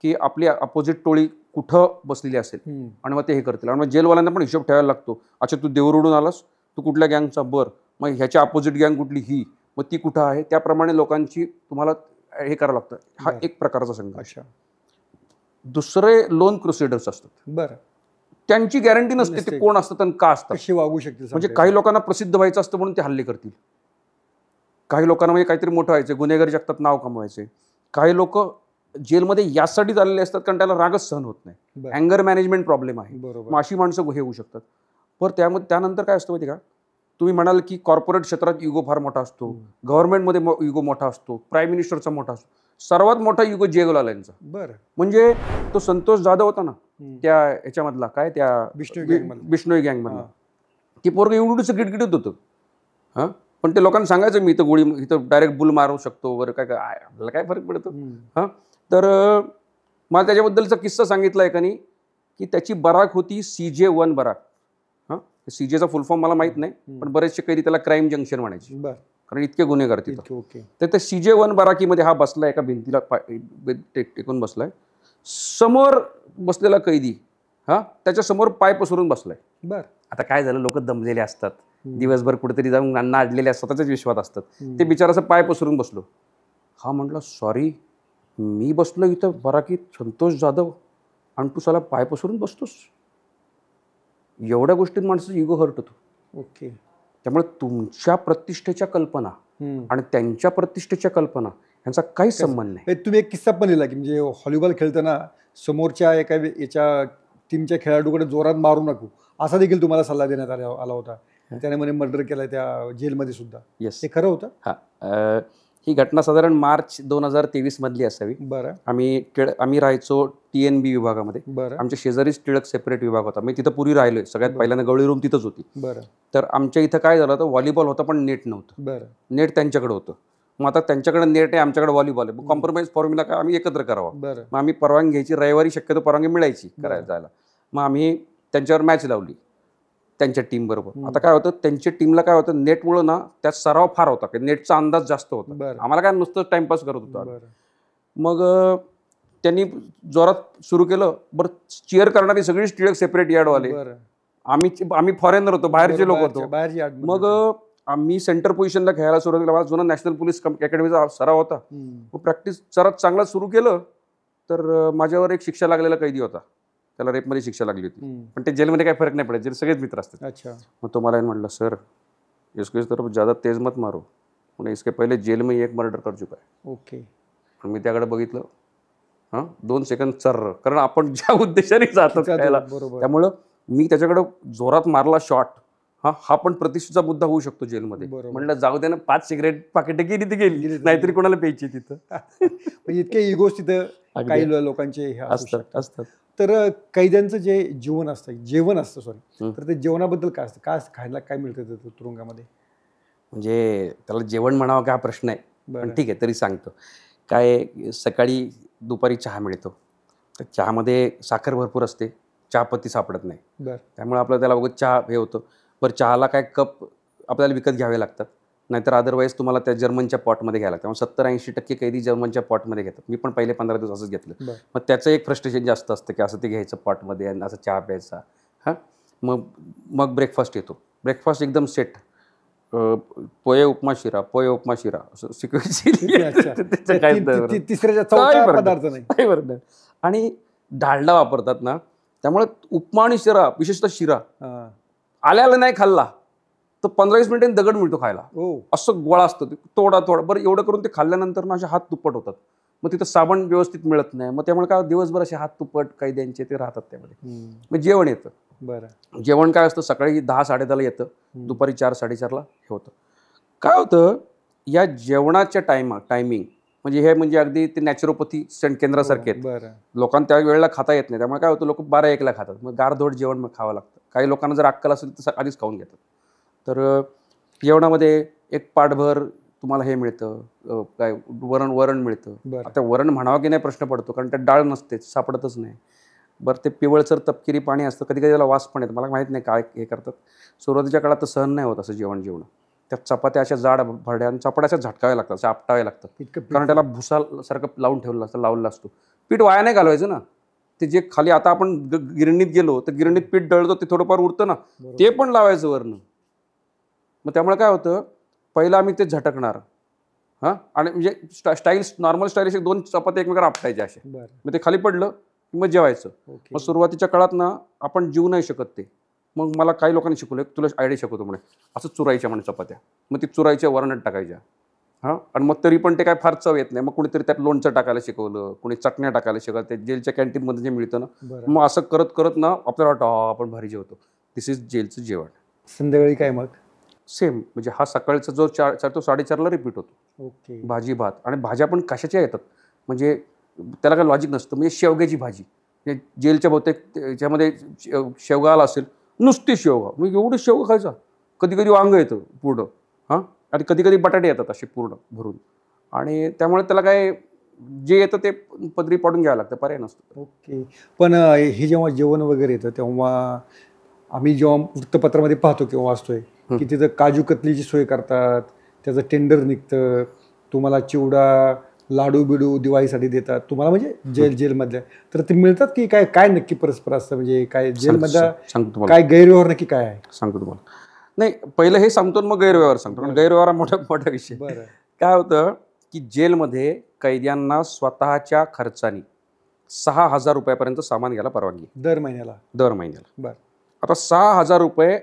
की आपली अपोजिट टोळी कुठं बसलेली असेल आणि मग ते हे करतील. आणि मग जेलवाल्यांना पण हिशोब ठेवायला लागतो. अच्छा, तू देवरुडून आलास, तू कुठल्या गँगचा, बरं, मग ह्याच्या अपोजिट गँग कुठली, ही, मग ती कुठं आहे, त्याप्रमाणे लोकांची तुम्हाला हे करावं लागतं. हा एक प्रकारचा संघर्ष. दुसरे लोन क्रुसेडर्स असतात. बरं. त्यांची गॅरंटी नसते ते कोण असतात आणि का असतात, कशी वागू शकते. म्हणजे काही लोकांना प्रसिद्ध व्हायचं असतं म्हणून ते हल्ले करतील. काही लोकांना म्हणजे काहीतरी मोठं व्हायचं, गुन्हेगारी जगतात नाव कमवायचे. काही लोक जेलमध्ये यासाठी आलेले असतात कारण त्याला रागच सहन होत नाही, अँगर मॅनेजमेंट प्रॉब्लेम आहे. मग अशी माणसं हे होऊ शकतात. पण त्यानंतर काय असतं माहिती का, तुम्ही म्हणाल की कॉर्पोरेट क्षेत्रात युगो फार मोठा असतो, गव्हर्नमेंटमध्ये युगो मोठा असतो, प्राईम मिनिस्टरचा मोठा असतो. सर्वात मोठा युगो जेलवाल्यांचा. बरं. म्हणजे तो संतोष जाधव होता ना, त्या ह्याच्यामधला काय, त्या बिष्णोई गँगमधला, ती पोरग एवढंच गिटगिटत होतं. हां, पण ते लोकांना सांगायचं मी इथं डायरेक्ट बुल मारू शकतो वगैरे, काय काय आपल्याला काय फरक पडतो. हां, तर मला त्याच्याबद्दलचा किस्सा सांगितला एकानी की त्याची बराक होती CJ1 बराक. हां, CJचा फुल फॉर्म मला माहीत नाही, पण बरेचसे कैदी त्याला क्राईम जंक्शन म्हणायचे, कारण इतके गुन्हेगार तिथं. तर त्या CJ1 बराकीमध्ये हा बसलाय, एका भिंतीला टेकून बसलाय. समोर बसलेला कैदी त्याच्या समोर पाय पसरून बसलाय. बरं. आता काय झालं, लोक दमलेले असतात, दिवसभर कुठेतरी जाऊन नाडलेले असतात, स्वतःच्याच विश्वात असतात. ते बिचाराचं पाय पसरून बसलो. हा म्हटलं, सॉरी, मी बसलो इथं बराकीत संतोष जाधव आणि तू साला पाय पसरून बसतोस. एवढ्या गोष्टीत माणसाचा इगो हर्ट होतो. ओके. त्यामुळे तुमच्या प्रतिष्ठेच्या कल्पना आणि त्यांच्या प्रतिष्ठेच्या कल्पना यांचा काहीच संबंध नाही. तुम्ही एक किस्सा पण लिहिला की म्हणजे व्हॉलीबॉल खेळताना समोरच्या एका याच्या टीमच्या खेळाडूकडे जोरात मारू नको असा देखील तुम्हाला सल्ला देण्यात आला होता. त्याने म्हणे मर्डर केला त्या जेलमध्ये सुद्धा. येस, हे खरं होतं. हां, ही घटना साधारण मार्च 2023 मधली असावी. बरं. आम्ही राहायचो TNB विभागामध्ये. बरं. आमच्या शेजारीच टिळक सेपरेट विभाग होता. मी तिथं पूर्वी राहिलोय. सगळ्यात पहिल्यांदा गवळी रूम तिथंच होती. बरं. तर आमच्या इथं काय झालं होतं, व्हॉलीबॉल होता पण नेट नव्हतं. बरं. नेट त्यांच्याकडे होतं. मग आता त्यांच्याकडे नेट आहे, आमच्याकडे व्हॉलीबॉल आहे. कॉम्प्रोमाइज फॉर्म्युला काय, आम्ही एकत्र करावं. बरं. मग आम्ही परवानगी घ्यायची, रविवारी शक्यतो परवानगी मिळायची करायला जायला. मग आम्ही त्यांच्यावर मॅच लावली त्यांच्या टीम बरोबर. आता काय होतं, त्यांच्या टीमला काय होतं, नेटमुळं ना त्यात सराव फार होता, की नेटचा अंदाज जास्त होता. आम्हाला काय नुसतं टाइमपास करत होतो. मग त्यांनी जोरात सुरू केलं. बरं, चिअर करणारी सगळीच टिळक सेपरेट यार्डवाले. आम्ही फॉरेनर होतो, बाहेरचे लोक होतो. मग आम्ही सेंटर पोझिशनला खेळायला सुरुवात केला. माझा जुना नॅशनल पोलीस अकॅडमीचा सराव होता. मग प्रॅक्टिस जरा चांगला सुरू केलं तर माझ्यावर एक शिक्षा लागलेला कैदी होता. त्याला रेपमध्ये शिक्षा लागली होती, पण ते जेलमध्ये काही फरक नाही पडत, जेल सगळेच मित्र असतात. अच्छा. मग तो मला म्हटलं, सर इसको इस तरफ ज़्यादा तेज मत मारो, म्हणजे इसके पहिले जेल में एक मर्डर कर चुका है. ओके. पण मी त्याकडे बघितलं, 2 सेकंद चर्र, कारण आपण ज्या उद्देशाने जातो खेळायला, त्यामुळं मी त्याच्याकडे जोरात मारला शॉट. हा पण प्रतिष्ठेचा मुद्दा होऊ शकतो जेलमध्ये. म्हणलं जाऊ दे ना, 5 सिगरेट पाकिट गेली ती गेली, नाहीतरी कोणाला प्यायची तिथं. इतके इगोज तिथं काही लोकांचे असतात. तर कैद्यांचं जे जेवण असतं तर ते जेवणाबद्दल काय असतं, काय खायला काय मिळतं तुरुंगामध्ये? म्हणजे त्याला जेवण म्हणावं का हा प्रश्न आहे, पण ठीक आहे तरी सांगतो. काय, सकाळी दुपारी चहा मिळतो. तर चहामध्ये साखर भरपूर असते, चहापत्ती सापडत नाही. त्यामुळे आपलं त्याला बघत चहा हे होतं. बरं, चहाला काय कप आपल्याला विकत घ्यावे लागतात, नाहीतर अदरवाईज तुम्हाला त्या जर्मनच्या पॉटमध्ये घ्यायला लागतं. 70-80% कैदी जर्मनच्या पॉटमध्ये घेतात. मी पण पहिले 15 दिवस असंच घेतलं. मग त्याचं एक फ्रस्ट्रेशन जास्त असतं की असं ते घ्यायचं पॉटमध्ये आणि असं चहा प्यायचा. मग ब्रेकफास्ट येतो. ब्रेकफास्ट एकदम सेट, पोहे उपमा शिरा असं पदार्थ नाही. आणि डालडा वापरतात ना, त्यामुळे उपमा आणि शिरा, विशेषतः शिरा आल्याला नाही खाल्ला तर तर 15-20 मिनिटांनी दगड मिळतो खायला. असं गोळा असतं ते, तोडा बरं एवढं करून ते खाल्ल्यानंतर ना असे हात तुप्पट होतात. मग तिथं साबण व्यवस्थित मिळत नाही, मग त्यामुळे काय दिवसभर असे हात तुप्पट कैद्यांचे ते राहतात त्यामध्ये. मग जेवण येतं. बरं, जेवण काय असतं, सकाळी 10-10:30 येतं, दुपारी 4-4:30 हे होतं. काय होतं या जेवणाच्या टायमिंग म्हणजे हे म्हणजे अगदी ते नॅचरोपॅथी केंद्रासारखे आहेत. लोकांना त्या वेळेला खाता येत नाही, त्यामुळे काय होतं लोक 12-1ला खातात. मग गारधोड जेवण मग खावं लागतं. काही लोकांना जर अक्कल असेल तर आधीच खाऊन घेतात. तर जेवणामध्ये एक पाटभर तुम्हाला हे मिळतं, काय वरण मिळतं. आता वरण म्हणावं की नाही प्रश्न पडतो, कारण त्यात डाळ नसते, सापडतच नाही. बरं ते पिवळसर तपकिरी पाणी असतं, कधी कधी त्याला वास पण येतं, मला माहीत नाही काय हे करतात. सुरुवातीच्या काळात तर सहन नाही होत असं जेवण. त्या चपात्या अशा जाड भरड्या आणि चपात्या अशा झटकाव्या लागतात, अशा आपटाव्या लागतात, कारण त्याला भुसासारखं लावून लावलेलं असतो. पीठ वाया नाही घालवायचं ना. ते जे खाली आता आपण गिरणीत गेलो तर गिरणीत पीठ दळतो, ते थोडंफार उरतं ना, ते पण लावायचं वरनं. मग त्यामुळे काय होतं, पहिलं आम्ही ते झटकणार आणि म्हणजे नॉर्मल स्टाईल असे 2 चपात्या एकमेकांना आपटायचे असे. मग ते खाली पडलं की मग जेवायचं. मग सुरुवातीच्या काळात ना आपण जीव नाही शकत ते. मग मला काही लोकांनी शिकवलं, तुला आयडिया शिकवतो म्हणे, असं चुरायच्या म्हणे चपात्या. मग ती चुरायच्या वरणात टाकायच्या. आणि मग तरी पण ते काय फार चव येत नाही. मग कुणीतरी त्यात लोणचं टाकायला शिकवलं, कुणी चटण्या टाकायला शिकवलं, ते जेलच्या कॅन्टीनमध्ये जे मिळतं ना. मग असं करत करत ना आपल्याला वाटतं आपण भारी जेवतो. दिस इज जेलचं जेवण. संध्याकाळी काय मग सेम, म्हणजे हा सकाळचा जो 4 तो 4:30ला रिपीट होतो. भाजी भात. आणि भाज्या पण कशाच्या येतात म्हणजे त्याला काय लॉजिक नसतं. म्हणजे शेवग्याची भाजी, जेलच्या बहुतेक त्याच्यामध्ये शेवगा आला असेल, नुसती शेवगा, मग एवढी शेवगा खायचा. कधी कधी वांग येतं पूर्ण, आणि कधी कधी बटाटे येतात असे पूर्ण भरून. आणि त्यामुळे त्याला काय जे येतं ते पदरी पाडून घ्यावं लागतं, पर्याय नसतो. पण हे जेव्हा जेवण वगैरे येतं तेव्हा आम्ही जेव्हा वृत्तपत्रामध्ये पाहतो किंवा वाचतोय की तिथं काजू कतलीची सोय करतात, त्याचं टेंडर निघतं, तुम्हाला चिवडा लाडू बिडू दिवाळीसाठी देतात तुम्हाला, म्हणजे जेलमधल्या. तर ते मिळतात की काय काय नक्की परस्पर असतं, म्हणजे काय जेलमधला काय गैरव्यवहार नक्की काय आहे? सांगतो तुम्हाला. नाही, पहिलं हे सांगतो मग गैरव्यवहार सांगतो. गैरव्यवहार मोठा विषय. काय होतं की जेलमध्ये कैद्यांना स्वतःच्या खर्चाने 6,000 रुपयापर्यंत सामान घ्यायला परवानगी दर महिन्याला. बरं, आता 6,000 रुपये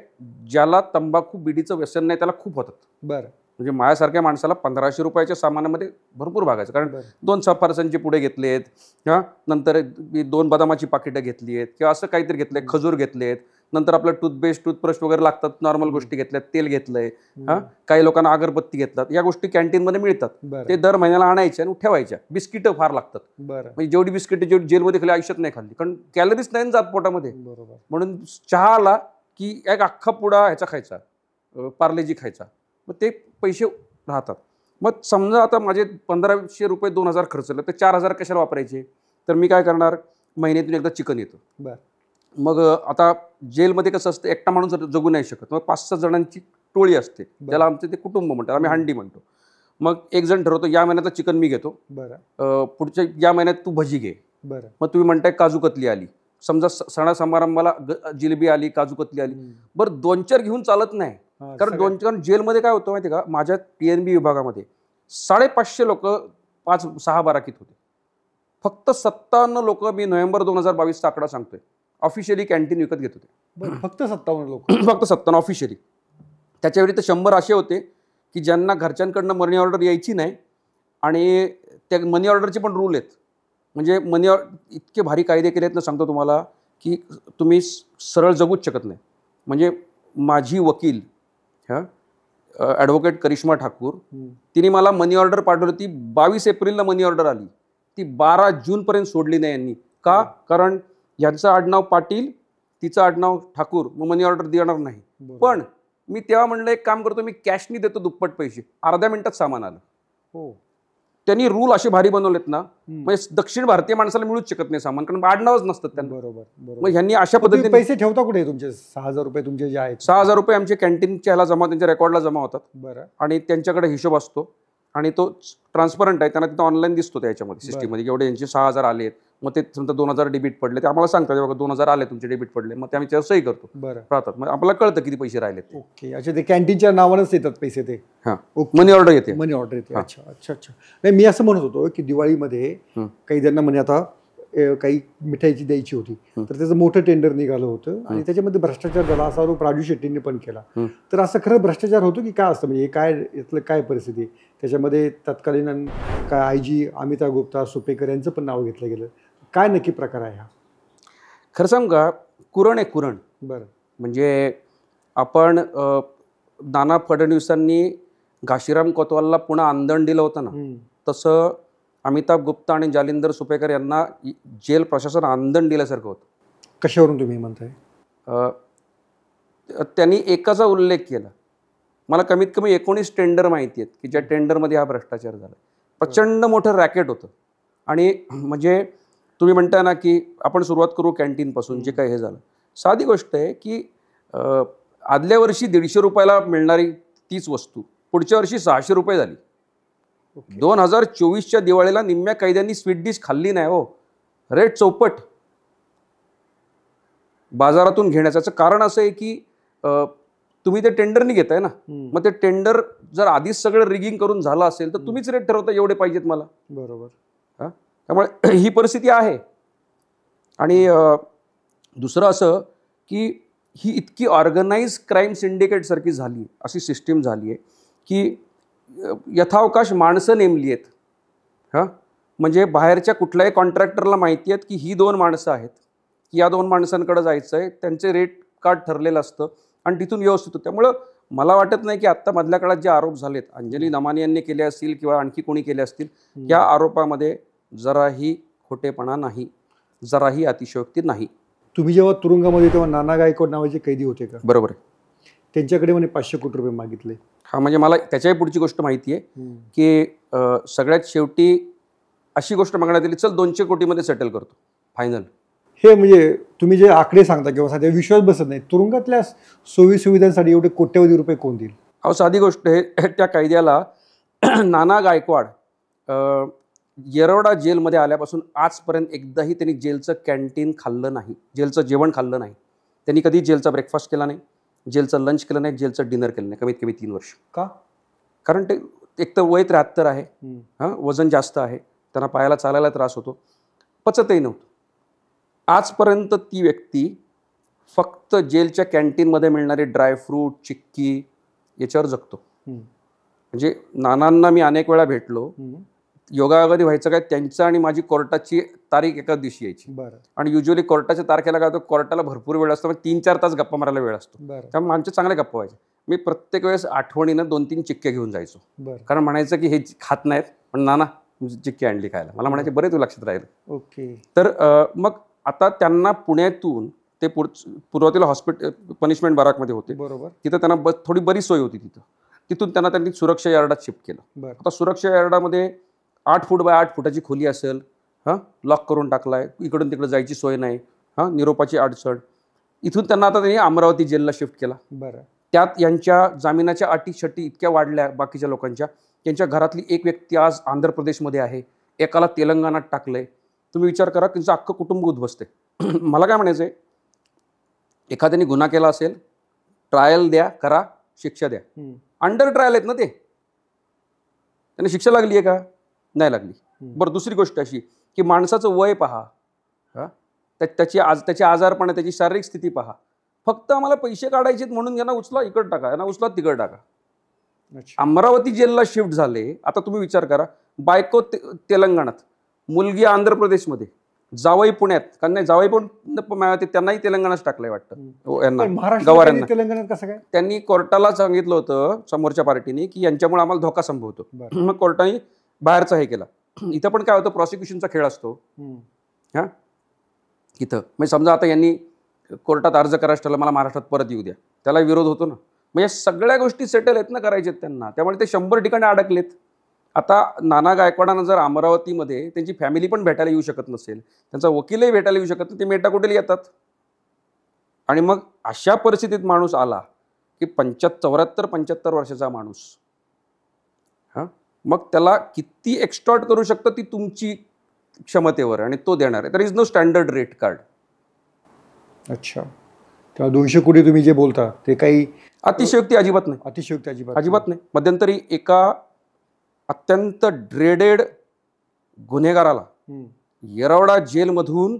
ज्याला तंबाखू बिडीचं व्यसन नाही त्याला खूप होतात. बरं, म्हणजे माझ्यासारख्या माणसाला 1,500 रुपयाच्या सामानामध्ये भरपूर भागायचं. कारण 2 सफरचंदचे पुढे घेतलेत, नंतर 2 बदामाची पाकिटं घेतली आहेत, किंवा असं काहीतरी घेतलंय, खजूर घेतलेत, नंतर आपलं टूथपेस्ट वगैरे लागतात, नॉर्मल गोष्टी घेतल्यात, तेल घेतलंय, काही लोकांना अगरबत्ती घेततात. या गोष्टी कॅन्टीनमध्ये मिळतात, ते दर महिन्याला आणायच्या आणि ठेवायच्या. बिस्किटं फार लागतात. म्हणजे जेवढी बिस्किटं जेवढी जेलमध्ये खाली आयुष्यात नाही खाल्ली, कारण कॅलरीज नाही जात पोटामध्ये. म्हणून चहा आला की एक अख्खा पुडा ह्याचा खायचा, पार्लेजी खायचा, मग ते पैसे राहतात. मग समजा आता माझे 1,500 रुपये 2,000 खर्चले, तर 4,000 कशाला वापरायचे? तर मी काय करणार, महिन्यातून एकदा चिकन येतं. मग आता जेलमध्ये कसं असतं, एकटा माणूस जगू नाही शकत. मग 5-6 जणांची टोळी असते, ज्याला आमचे ते कुटुंब म्हणतात, आम्ही हंडी म्हणतो. मग एक जण ठरवतो, या महिन्याचं चिकन मी घेतो, पुढच्या या महिन्यात तू भजी घे. मग तुम्ही म्हणताय काजू कतली आली, समजा सणा समारंभाला जिलेबी आली, काजू कतली आली. बरं 2-4 घेऊन चालत नाही, कारण जेलमध्ये काय होतं माहिती आहे का, माझ्या PNB विभागामध्ये 550 लोक 5-6 बाराकीत होते. फक्त 57 लोक, मी नोव्हेंबर 2022चा आकडा सांगतोय, ऑफिशियली कॅन्टीन विकत घेत होते. फक्त 57 लोक, फक्त 57 ऑफिशियली. त्याच्या व्यतिरिक्त 100 असे होते की ज्यांना घरच्यांकडनं मनी ऑर्डर यायची नाही, आणि त्या मनी ऑर्डरचे पण रूल आहेत. म्हणजे मनी ऑर्डर इतके भारी कायदे केले आहेत ना, सांगतो तुम्हाला, की तुम्ही सरळ जगूच शकत नाही. म्हणजे माझी वकील ॲडव्होकेट करिश्मा ठाकूर, तिने मला मनी ऑर्डर पाठवली, ती 22 एप्रिलला मनी ऑर्डर आली, ती 12 जूनपर्यंत सोडली नाही यांनी. का? कारण यांचं आडनाव पाटील, तिचं आडनाव ठाकूर, मग मनी ऑर्डर देणार नाही. पण मी तेव्हा म्हणलं एक काम करतो, मी कॅशनी देतो दुप्पट पैसे, अर्ध्या मिनिटात सामान आलं. त्यांनी रूल असे भारी बनवलेत ना, म्हणजे दक्षिण भारतीय माणसाला मिळूच शकत नाही सामान, कारण आडनावच नसतात त्यांना. मग ह्यांनी अशा पद्धतीने. पैसे ठेवता कुठे तुमचे? 6,000 रुपये तुमचे जे आहेत? 6,000 रुपये आमचे कॅन्टीनच्या ह्याला जमा, त्यांच्या रेकॉर्डला जमा होतात. आणि त्यांच्याकडे हिशोब असतो, आणि तो ट्रान्सपरंट आहे, त्यांना तिथं ऑनलाईन दिसतो त्याच्यामध्ये सिस्टीममध्ये, एवढे यांचे 6,000 आले. मग ते समजा 2,000 डेबिट पडले, ते आम्हाला सांगतात, बघा 2,000 आले तुमचे, डेबिट पडले. मग ते आम्ही त्यावर सही करतो, राहतात. मग आपल्याला कळतं किती पैसे राहिले. अच्छा, ते कॅन्टीनच्या नावानंच येतात पैसे ते? मनी ऑर्डर येते. मनी ऑर्डर येते. अच्छा. नाही, मी असं म्हणत होतो की दिवाळीमध्ये काही जणांना म्हणजे आता काही मिठाईची द्यायची होती, तर त्याचं मोठं टेंडर निघालं होतं आणि त्याच्यामध्ये भ्रष्टाचार झाला असा आरोप राजू शेट्टींनी पण केला. तर असं खरं भ्रष्टाचार होतो की काय असतं, म्हणजे काय यातलं काय परिस्थिती आहे? त्याच्यामध्ये तत्कालीन काय IG अमिताभ गुप्ता, सुपेकर यांचं पण नाव घेतलं गेलं. काय नक्की प्रकार आहे हा? खरं सांगू का, कुरण आहे कुरण. बरं. म्हणजे आपण नाना फडणवीसांनी घाशीराम कोतवालला पुन्हा आंदण दिलं होतं ना, तसं अमिताभ गुप्ता आणि जालिंदर सुपेकर यांना जेल प्रशासन आंदण दिल्यासारखं होतं. कशावरून तुम्ही म्हणताय? त्यांनी एकाचा उल्लेख केला. मला कमीत कमी 19 टेंडर माहिती आहेत की ज्या टेंडरमध्ये हा भ्रष्टाचार झाला. प्रचंड मोठं रॅकेट होतं. आणि म्हणजे तुम्ही म्हणताय ना की आपण सुरुवात करू कॅन्टीनपासून, जे काही हे झालं. साधी गोष्ट आहे की आदल्या वर्षी 150 रुपयाला मिळणारी तीच वस्तू पुढच्या वर्षी 600 रुपये झाली. 2024च्या दिवाळीला निम्म्या कैद्यांनी स्वीट डिश खाल्ली नाही हो. रेट चौपट बाजारातून घेण्याचं कारण असं आहे की तुम्ही ते टेंडरनी घेताय ना, मग ते टेंडर जर आधीच सगळं रिगिंग करून झालं असेल तर तुम्हीच रेट ठरवता एवढे पाहिजेत मला. बरोबर. त्यामुळे ही परिस्थिती आहे. आणि दुसरं असं की ही इतकी ऑर्गनाइज क्राईम सिंडिकेट सारखी झाली, अशी सिस्टीम झाली आहे की यथावकाश माणसं नेमली आहेत. म्हणजे बाहेरच्या कुठल्याही कॉन्ट्रॅक्टरला माहिती आहेत की ही 2 माणसं आहेत, की या 2 माणसांकडे जायचं आहे, त्यांचे रेट कार्ड ठरलेलं असतं आणि तिथून व्यवस्थित होतं. त्यामुळं मला वाटत नाही की आत्ता मधल्या काळात जे आरोप झालेत, अंजली नमानी यांनी केले असतील किंवा आणखी कोणी केले असतील, या आरोपामध्ये जराही खोटेपणा नाही, जराही अतिशयोक्ती नाही. तुम्ही जेव्हा तुरुंगामध्ये तेव्हा नाना गायकवाड नावाचे कैदी होते का? बरोबर आहे. त्यांच्याकडे म्हणे 500 कोटी रुपये मागितले. हा, म्हणजे मला त्याच्याही पुढची गोष्ट माहिती आहे की सगळ्यात शेवटी अशी गोष्ट मागण्यात आली, चल 200 कोटीमध्ये सेटल करतो फायनल. हे म्हणजे तुम्ही जे आकडे सांगता किंवा सध्या विश्वास बसत नाही, तुरुंगातल्या सोयी सुविधांसाठी एवढे कोट्यवधी रुपये कोण देईल? अहो, साधी गोष्ट आहे. त्या कैद्याला नाना गायकवाड येरवडा जेलमध्ये आल्यापासून आजपर्यंत एकदाही त्यांनी जेलचं कॅन्टीन खाल्लं नाही, जेलचं जेवण खाल्लं नाही. त्यांनी कधी जेलचा ब्रेकफास्ट केला नाही, जेलचं लंच केलं नाही, जेलचं डिनर केलं नाही, कमीत कमी 3 वर्ष. का? कारण ते एक तर वय 73 आहे, वजन जास्त आहे, त्यांना पायाला चालायला त्रास होतो, पचतही नव्हतं. आजपर्यंत ती व्यक्ती फक्त जेलच्या कॅन्टीनमध्ये मिळणारे ड्रायफ्रूट, चिक्की याच्यावर जगतो. म्हणजे नानांना मी अनेक वेळा भेटलो. योगायोगाने व्हायचं काय, त्यांचं आणि माझी कोर्टाची तारीख एकाच दिवशी यायची. आणि युजली कोर्टाच्या तारखेला काय होतं, कोर्टाला भरपूर वेळ असतो, 3-4 तास गप्पा मारायला वेळ असतो. त्यामुळे आमचे चांगले गप्पा व्हायचे. मी प्रत्येक वेळेस आठवणीनं 2-3 चिक्के घेऊन जायचो. कारण म्हणायचं की हे खात नाहीत, पण नाना चिक्की आणली खायला. मला म्हणायचे बरे तू लक्षात राहील. ओके. तर मग आता त्यांना पुण्यातून ते पूर्वातील हॉस्पिटल पनिशमेंट बाराकमध्ये होते. बरोबर. तिथं त्यांना थोडी बरी सोय होती तिथं. तिथून त्यांनी सुरक्षा यार्डात शिफ्ट केलं. आता सुरक्षा यार्डामध्ये 8 फूट बाय 8 फुटाची खोली असेल, लॉक करून टाकलाय, इकडून तिकडे जायची सोय नाही, निरोपाची अडचण. इथून त्यांना आता त्यांनी अमरावती जेलला शिफ्ट केला. बरं. त्यात यांच्या जामिनाच्या अटी इतक्या वाढल्या बाकीच्या लोकांच्या. त्यांच्या घरातली एक व्यक्ती आज आंध्र प्रदेशमध्ये आहे, एकाला तेलंगणात टाकलंय. तुम्ही विचार करा, त्यांचं अख्खं कुटुंब उद्ध्वस्त आहे. मला काय म्हणायचं आहे, एखाद्याने गुन्हा केला असेल, ट्रायल द्या, करा, शिक्षा द्या. अंडर ट्रायल आहेत ना ते, त्यांना शिक्षा लागली आहे का? नाही लागली. बरं, दुसरी गोष्ट अशी की माणसाचं वय पहा, त्याची आजारपण, त्याची शारीरिक स्थिती पहा. फक्त आम्हाला पैसे काढायचे म्हणून यांना उचला इकडं टाका, यांना उचला तिकडं टाका. अमरावती जेलला शिफ्ट झाले. आता तुम्ही विचार करा, बायको तेलंगणात, मुलगी आंध्र प्रदेशमध्ये, जावई पुण्यात. कारण नाही, जावई पण त्यांनाही तेलंगणाच टाकलंय वाटतं यांना, गवाऱ्यांना. तेलंगणात कसं काय? त्यांनी कोर्टाला सांगितलं होतं समोरच्या पार्टीने की यांच्यामुळे आम्हाला धोका संभवतो. मग कोर्टाने बाहेरचा हे केला. इथं पण काय होतं, प्रॉसिक्युशनचा खेळ असतो. इथं म्हणजे समजा आता यांनी कोर्टात अर्ज करायचं ठरलं, मला महाराष्ट्रात परत येऊ द्या, त्याला विरोध होतो ना. म्हणजे सगळ्या गोष्टी सेटल आहेत ना करायच्यात त्यांना. त्यामुळे ते 100 ठिकाणी अडकलेत. आता नाना गायकवाडांना जर अमरावतीमध्ये त्यांची फॅमिली पण भेटायला येऊ शकत नसेल, त्यांचा वकीलही भेटायला येऊ शकत नाही, ते मेटाकुटेला येतात. आणि मग अशा परिस्थितीत माणूस आला की 74-75 वर्षाचा माणूस, मग त्याला किती एक्स्टॉर्ट करू शकतं ती तुमची क्षमतेवर, आणि तो देणार आहे. तर is no standard rate card. अच्छा. तेव्हा 200 कोटी तुम्ही जे बोलता ते काही अतिशयोक्ती अजिबात नाही. अतिशयोक्ती अजिबात नाही. मध्यंतरी एका अत्यंत ड्रेडेड गुन्हेगाराला येरवडा जेलमधून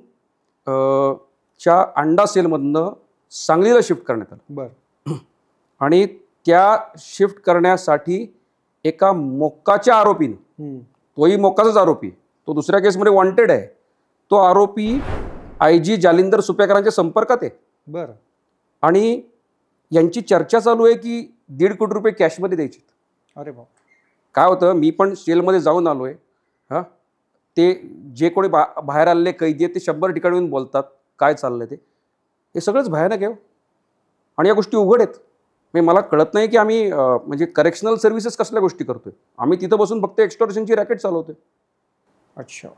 च्या अंडा सेलमधनं सांगलीला शिफ्ट करण्यात आलं. बरं. आणि त्या शिफ्ट करण्यासाठी एका मोक्काच्या आरोपीनं, तोही मोक्काचाच आरोपी, तो दुसऱ्या केसमध्ये वॉन्टेड आहे, तो आरोपी IG जालिंदर सुपेकरांच्या संपर्कात आहे. बरं. आणि यांची चर्चा चालू आहे की 1.5 कोटी रुपये कॅशमध्ये द्यायचे. अरे बाप. काय होतं, मी पण जेलमध्ये जाऊन आलो आहे. हां, ते जे कोणी बाहेर आलेले कैदी आहेत ते 100 ठिकाणी येऊन बोलतात काय चाललंय ते. हे सगळंच भयानक आहे आणि या गोष्टी उघड आहेत. म्हणजे मला कळत नाही की आम्ही म्हणजे करेक्शनल सर्व्हिसेस कसल्या गोष्टी करतोय. आम्ही तिथं बसून फक्त एक्स्टॉर्शनची रॅकेट चालवतोय. अच्छा.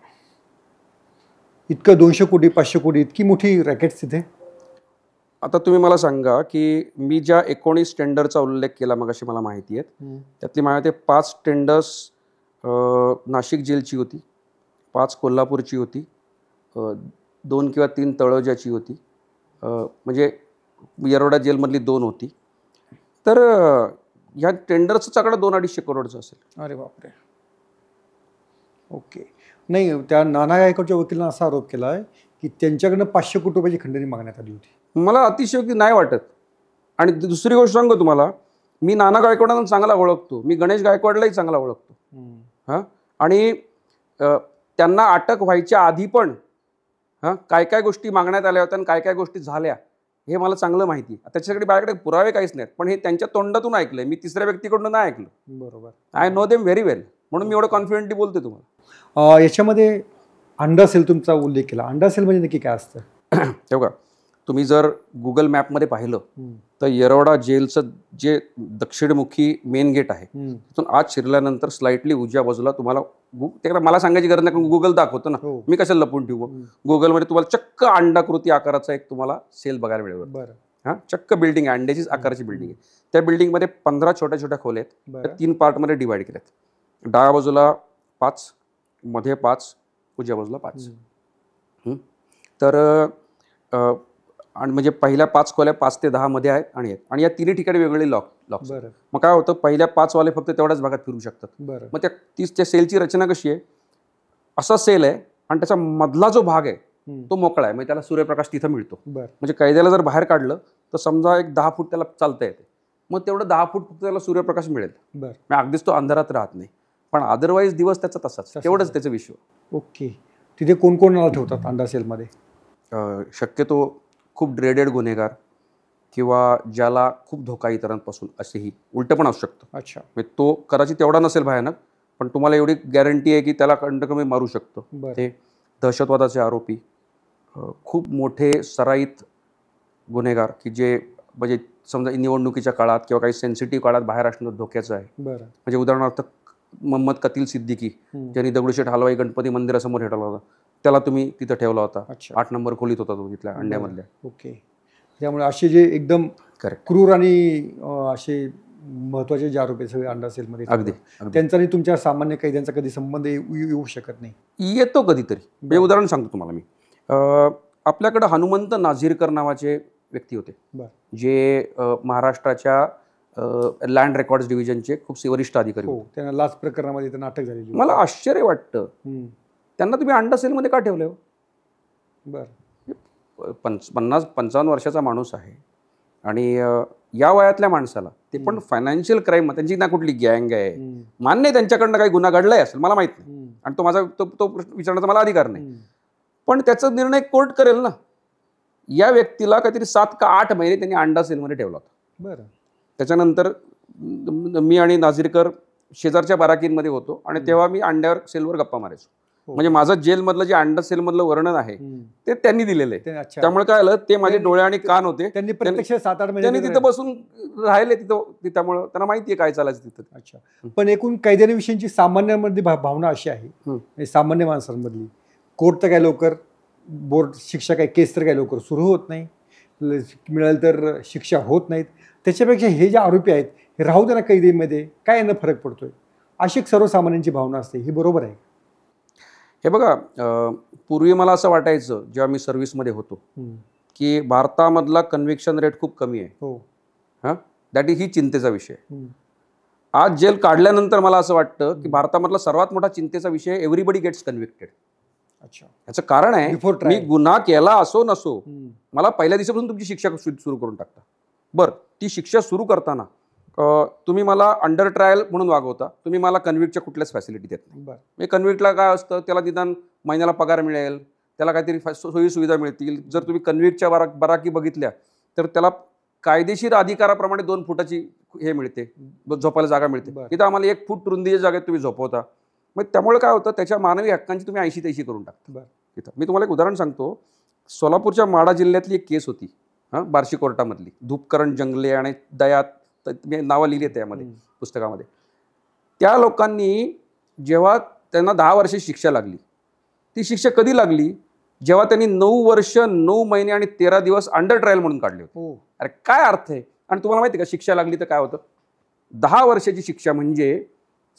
इतकं 200 कोटी 500 कोटी इतकी मोठी रॅकेट्स तिथे. आता तुम्ही मला सांगा की मी ज्या 19 टेंडरचा उल्लेख केला मगाशी मला माहिती आहेत, त्यातली माझ्या ते 5 टेंडर्स नाशिक जेलची होती, 5 कोल्हापूरची होती, 2 किंवा 3 तळोजाची होती, म्हणजे येरवडा जेलमधली 2 होती. तर ह्या टेंडरचं आकडा 2-250 करोडचं असेल. अरे बापरे. ओके. नाही, त्या नाना गायकवाडच्या वकिलांना असा आरोप केला आहे की त्यांच्याकडनं 500 कोटी रुपयाची खंडणी मागण्यात आली होती. मला अतिशयोक्ती नाही वाटत. आणि दुसरी गोष्ट सांगतो तुम्हाला, मी नाना गायकवाडांना चांगला ओळखतो, मी गणेश गायकवाडलाही चांगला ओळखतो. हां, आणि त्यांना अटक व्हायच्या आधी पण काय काय गोष्टी मागण्यात आल्या होत्या आणि काय काय गोष्टी झाल्या हे मला चांगलं माहिती आहे. त्याच्यासाठी माझ्याकडे पुरावे काहीच नाहीत, पण हे त्यांच्या तोंडातून ऐकलंय, मी तिसऱ्या व्यक्तीकडून नाही ऐकलं. बरोबर. आय नो देम व्हेरी वेल, म्हणून मी एवढं कॉन्फिडेंटली बोलतोय तुम्हाला. याच्यामध्ये अंडा सेल तुमचा उल्लेख केला. अंडा सेल म्हणजे नक्की काय असतं? तेव्हा तुम्ही जर गुगल मॅपमध्ये पाहिलं तर येरवडा जेलचं जे दक्षिणमुखी मेन गेट आहे तिथून आत शिरल्यानंतर स्लाइटली उजव्या बाजूला तुम्हाला, मला सांगायची गरज नाही, गुगल दाखवतो ना, मी कशाला लपून ठेवू. गुगलमध्ये तुम्हाला चक्क अंडाकृती आकाराचा एक तुम्हाला सेल बघायला मिळेल. हां, चक्क बिल्डिंग आहे, अंड्याचीच आकाराची बिल्डिंग आहे. त्या बिल्डिंगमध्ये 15 छोट्या छोट्या खोल्या आहेत, त्या 3 पार्टमध्ये डिवाइड केल्यात. डाव्या बाजूला 5, मध्ये 5, उजव्या बाजूला 5. तर आणि म्हणजे पहिल्या 5 खोल्या 5 ते 10 मध्ये आहेत आणि या 3 ठिकाणी वेगवेगळे लॉक. मग काय होतं, पहिल्या 5 वाले फक्त तेवढ्याच भागात फिरू शकतात. मग त्या सेलची रचना कशी आहे, असा सेल आहे आणि त्याचा मधला जो भाग आहे तो मोकळा आहे, म्हणजे त्याला सूर्यप्रकाश तिथं मिळतो. म्हणजे कैद्याला जर बाहेर काढलं तर समजा एक 10 फूट त्याला चालता येते, मग तेवढं 10 फूट फक्त त्याला सूर्यप्रकाश मिळेल. मग अगदीच तो अंधारात राहत नाही, पण अदरवाईज दिवस त्याचा तसाच, तेवढंच त्याचं विश्व. ओके. तिथे कोण कोण ठेवतात अंडा सेलमध्ये? शक्यतो खूप ड्रेडेड गुन्हेगार किंवा ज्याला खूप धोका इतरांपासून, असेही उलटं पण असू शकतं. अच्छा. म्हणजे तो कदाचित तेवढा नसेल भयानक, पण तुम्हाला एवढी गॅरंटी आहे की त्याला कंडकमी मारू शकतो. ते दहशतवादाचे आरोपी, खूप मोठे सराईत गुन्हेगार की जे म्हणजे समजा निवडणुकीच्या काळात किंवा काही सेन्सिटिव्ह काळात बाहेर असणं धोक्याचं आहे. म्हणजे उदाहरणार्थ मोहम्मद कतील सिद्दीकी, ज्यांनी दगडूशेठ हलवाई गणपती मंदिरासमोर ठेवला होता, त्याला तुम्ही तिथं ठेवला होता. 8 नंबर खोलीत होता तो तिथल्या अंड्यामधल्या. ओके. त्यामुळे असे जे एकदम क्रूर आणि असे महत्वाचे जे आरोपी सगळे अंडा सेलमध्ये, अगदी त्यांचा आणि तुमच्या सामान्य कैद्यांचा कधी संबंध येऊ शकत नाही? येतो कधीतरी. म्हणजे उदाहरण सांगतो तुम्हाला मी. आपल्याकडे हनुमंत नाझिरकर नावाचे व्यक्ती होते, जे महाराष्ट्राच्या लँड रेकॉर्ड्स डिव्हिजनचे खूप वरिष्ठ अधिकारी होते. त्यांना लाच प्रकरणामध्ये त्यांना अटक झालेली. मला आश्चर्य वाटतं, त्यांना तुम्ही अंडा सेलमध्ये का ठेवलं? 50-55 वर्षाचा माणूस आहे आणि या वयातल्या माणसाला, ते पण फायनान्शियल क्राईम, त्यांची ना कुठली गँग आहे, मान्य त्यांच्याकडनं काही गुन्हा घडलाय असेल, मला माहित नाही आणि तो माझा तो विचारण्याचा मला अधिकार नाही, पण त्याचा निर्णय कोर्ट करेल ना. या व्यक्तीला काहीतरी 7 का 8 महिने त्यांनी अंडा सेलमध्ये ठेवला होता. त्याच्यानंतर मी आणि नाझिरकर शेजारच्या बाराकींमध्ये होतो आणि तेव्हा मी अंड्यावर सेलवर गप्पा मारायचो. म्हणजे माझं जेलमधलं जे अंडा सेलमधलं वर्णन आहे ते त्यांनी दिलेलं आहे. त्यामुळे काय आलं, ते माझे डोळे आणि कान होते, त्यांनी प्रत्यक्ष 7-8 महिने त्यांनी तिथं बसून राहिले तिथं, त्यामुळे त्यांना माहिती आहे काय चालायचं तिथं. अच्छा. पण एकूण कैद्यांविषयीची सामान्यांमध्ये भावना अशी आहे, सामान्य माणसांमधली, कोर्ट तर काय लवकर, बोर्ड शिक्षा काय, केस तर काय लवकर सुरू होत नाही, मिळाल तर शिक्षा होत नाहीत. त्याच्यापेक्षा हे जे आरोपी आहेत हे राहू द्या ना कैदेमध्ये, काय यांना फरक पडतोय, अशी सर्वसामान्यांची भावना असते. हे बरोबर आहे? हे बघा, पूर्वी मला असं वाटायचं जेव्हा मी सर्व्हिसमध्ये होतो की भारतामधला कन्व्हिक्शन रेट खूप कमी आहे. हां, दॅट इज ही चिंतेचा विषय. आज जेल काढल्यानंतर मला असं वाटतं की भारतामधला सर्वात मोठा चिंतेचा विषय, एव्हरीबडी गेट्स कन्व्हिक्टेड. अच्छा. याचं कारण आहे Before trial. मी गुन्हा केला असो नसो मला पहिल्या दिवसापासून तुमची शिक्षा सुरू करून टाकता. बरं, ती शिक्षा सुरू करताना तुम्ही मला अंडर ट्रायल म्हणून वागवता, तुम्ही मला कन्व्हिक्टच्या कुठल्याच फॅसिलिटी देत नाही. म्हणजे कन्व्हिक्टला काय असतं, त्याला निदान महिन्याला पगार मिळेल, त्याला काहीतरी सोयी सुविधा मिळतील. जर तुम्ही कन्व्हिक्टच्या बराकी बघितल्या तर त्याला कायदेशीर अधिकाराप्रमाणे 2 फुटाची हे मिळते, झोपायला जागा मिळते. तिथं आम्हाला 1 फूट रुंदीच्या जागेत तुम्ही झोपवता. मग त्यामुळे काय होतं, त्याच्या मानवी हक्कांची तुम्ही 80-83 करून टाकता तिथं. मी तुम्हाला एक उदाहरण सांगतो. सोलापूरच्या माढा जिल्ह्यातली एक केस होती, बार्शी कोर्टामधली. धूपकरण जंगले आणि दयात, मी नावं लिहिली आहेत त्यामध्ये पुस्तकामध्ये. त्या लोकांनी जेव्हा त्यांना 10 वर्षे शिक्षा लागली, ती शिक्षा कधी लागली, जेव्हा त्यांनी 9 वर्ष 9 महिने आणि 13 दिवस अंडर ट्रायल म्हणून काढले होते. अरे काय अर्थ आहे? आणि तुम्हाला माहिती आहे का शिक्षा लागली तर काय होतं? 10 वर्षाची शिक्षा म्हणजे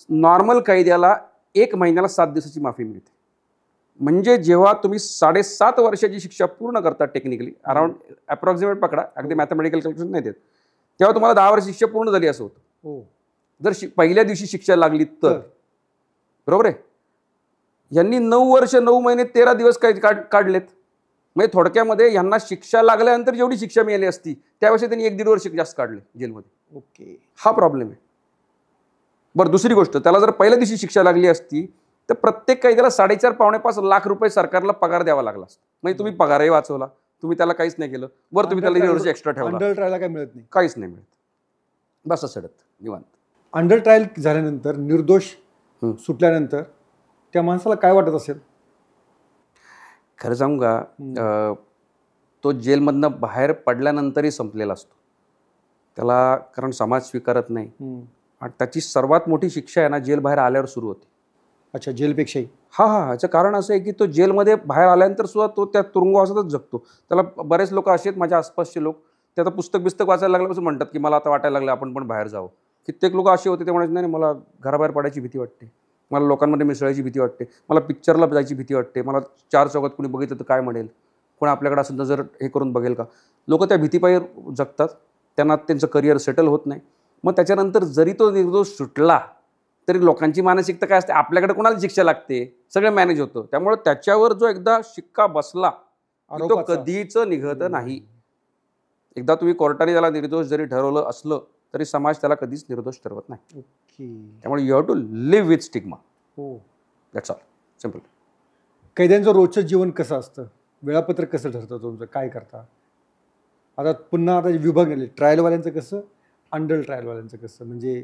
नॉर्मल कैद्याला 1 महिन्याला 7 दिवसाची माफी मिळते. म्हणजे जेव्हा तुम्ही 7.5 वर्षाची शिक्षा पूर्ण करता, टेक्निकली अराउंड अप्रॉक्सिमेट पकडा, अगदी मॅथमॅटिकल कॅल्क्युलेशन नाही देत, तेव्हा तुम्हाला 10 वर्ष शिक्षा पूर्ण झाली असं होतं. जर पहिल्या दिवशी शिक्षा लागली तर, बरोबर आहे. यांनी 9 वर्ष 9 महिने 13 दिवस काढलेत. म्हणजे थोडक्यामध्ये यांना शिक्षा लागल्यानंतर जेवढी शिक्षा मिळाली असती त्यापेक्षा त्यांनी 1-1.5 वर्ष जास्त काढले जेलमध्ये. हा प्रॉब्लेम आहे. बरं, दुसरी गोष्ट, त्याला जर पहिल्या दिवशी शिक्षा लागली असती तर प्रत्येक कैद्याला 4.5-5.5 लाख रुपये सरकारला पगार द्यावा लागला असता. म्हणजे तुम्ही पगारही वाचवला, तुम्ही त्याला काहीच नाही केलं, बरं तुम्ही त्याला 1.5 वर्ष एक्स्ट्रा ठेवला. अंडर ट्रायलला काय मिळत नाही, काहीच नाही मिळत, बस सडत निवांत. अंडर ट्रायल झाल्यानंतर निर्दोष सुटल्यानंतर त्या माणसाला काय वाटत असेल? खरं सांगू का, तो जेलमधनं बाहेर पडल्यानंतरही संपलेला असतो. त्याला कारण समाज स्वीकारत नाही आणि त्याची सर्वात मोठी शिक्षा आहे ना जेल बाहेर आल्यावर सुरू होते. अच्छा, जेलपेक्षाही? हा, याचं कारण असं आहे की तो जेलमध्ये बाहेर आल्यानंतर सुद्धा तो त्या तुरुंगवासातच जगतो. त्याला बरेच लोक असे आहेत, माझ्या आसपासचे लोक, ते आता पुस्तक वाचायला लागल्यापासून म्हणतात की मला आता वाटायला लागलं आपण पण बाहेर जावं. कित्येक लोक असे होते ते म्हणायचे नाही मला घराबाहेर पडायची भीती वाटते, मला लोकांमध्ये मिसळायची भीती वाटते, मला पिक्चरला जायची भीती वाटते, मला 4 चौकात कुणी बघितलं तर काय म्हणेल, कोण आपल्याकडे असं नजर हे करून बघेल का. लोक त्या भीतीपायी जगतात, त्यांना त्यांचं करिअर सेटल होत नाही. मग त्याच्यानंतर जरी तो निर्दोष सुटला तरी लोकांची मानसिकता काय असते, आपल्याकडे कोणाला शिक्षा लागते, सगळं मॅनेज होतं. त्यामुळे त्याच्यावर जो एकदा शिक्का बसला तो कधीच निघत नाही. एकदा तुम्ही कोर्टाने त्याला निर्दोष जरी ठरवलं असलं तरी समाज त्याला कधीच निर्दोष ठरवत नाही. त्यामुळे you have to live with stigma. That's all, simple. कैद्यांचं रोजचं जीवन कसं असतं, वेळापत्रक कसं ठरतं तुमचं, काय करता? आता पुन्हा आता विभाग गेले, ट्रायलवाल्यांचं कसं, अंडर ट्रायलवाल्यांचं कसं? म्हणजे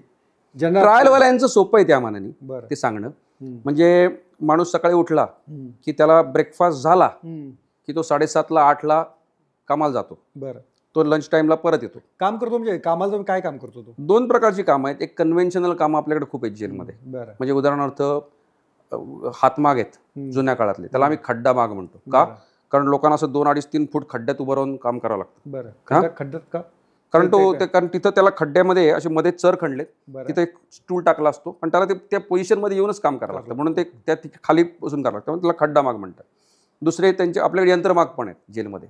ज्यांना ट्रायलवाल्यांचं सोपं आहे त्या मानाने ते सांगणं. म्हणजे माणूस सकाळी उठला की त्याला ब्रेकफास्ट झाला की तो 7:30ला 8ला कामाला जातो. बरं, तो लंच टाइमला परत येतो. काम करतो. म्हणजे कामाला तुम्ही काय काम करतो? तो 2 प्रकारची कामं आहेत. एक कन्व्हेन्शनल कामं आपल्याकडे खूप आहेत जेलमध्ये. म्हणजे उदाहरणार्थ हातमाग आहेत जुन्या काळातले, त्याला आम्ही खड्डा माग म्हणतो. का? कारण लोकांना असं 2, 2.5, 3 फूट खड्ड्यात उभं राहून काम करावं लागतं. बरं, खड्ड्यात का? कारण तिथं त्याला खड्ड्यामध्ये असे मध्ये चर खणले, तिथे एक स्टूल टाकला असतो आणि त्याला त्या पोझिशनमध्ये येऊनच काम करावं लागतं, म्हणून ते त्या खाली बसून करावं लागतं, त्याला खड्डा माग म्हणतात. दुसरे त्यांचे आपल्याकडे यंत्रमाग पण आहेत जेलमध्ये.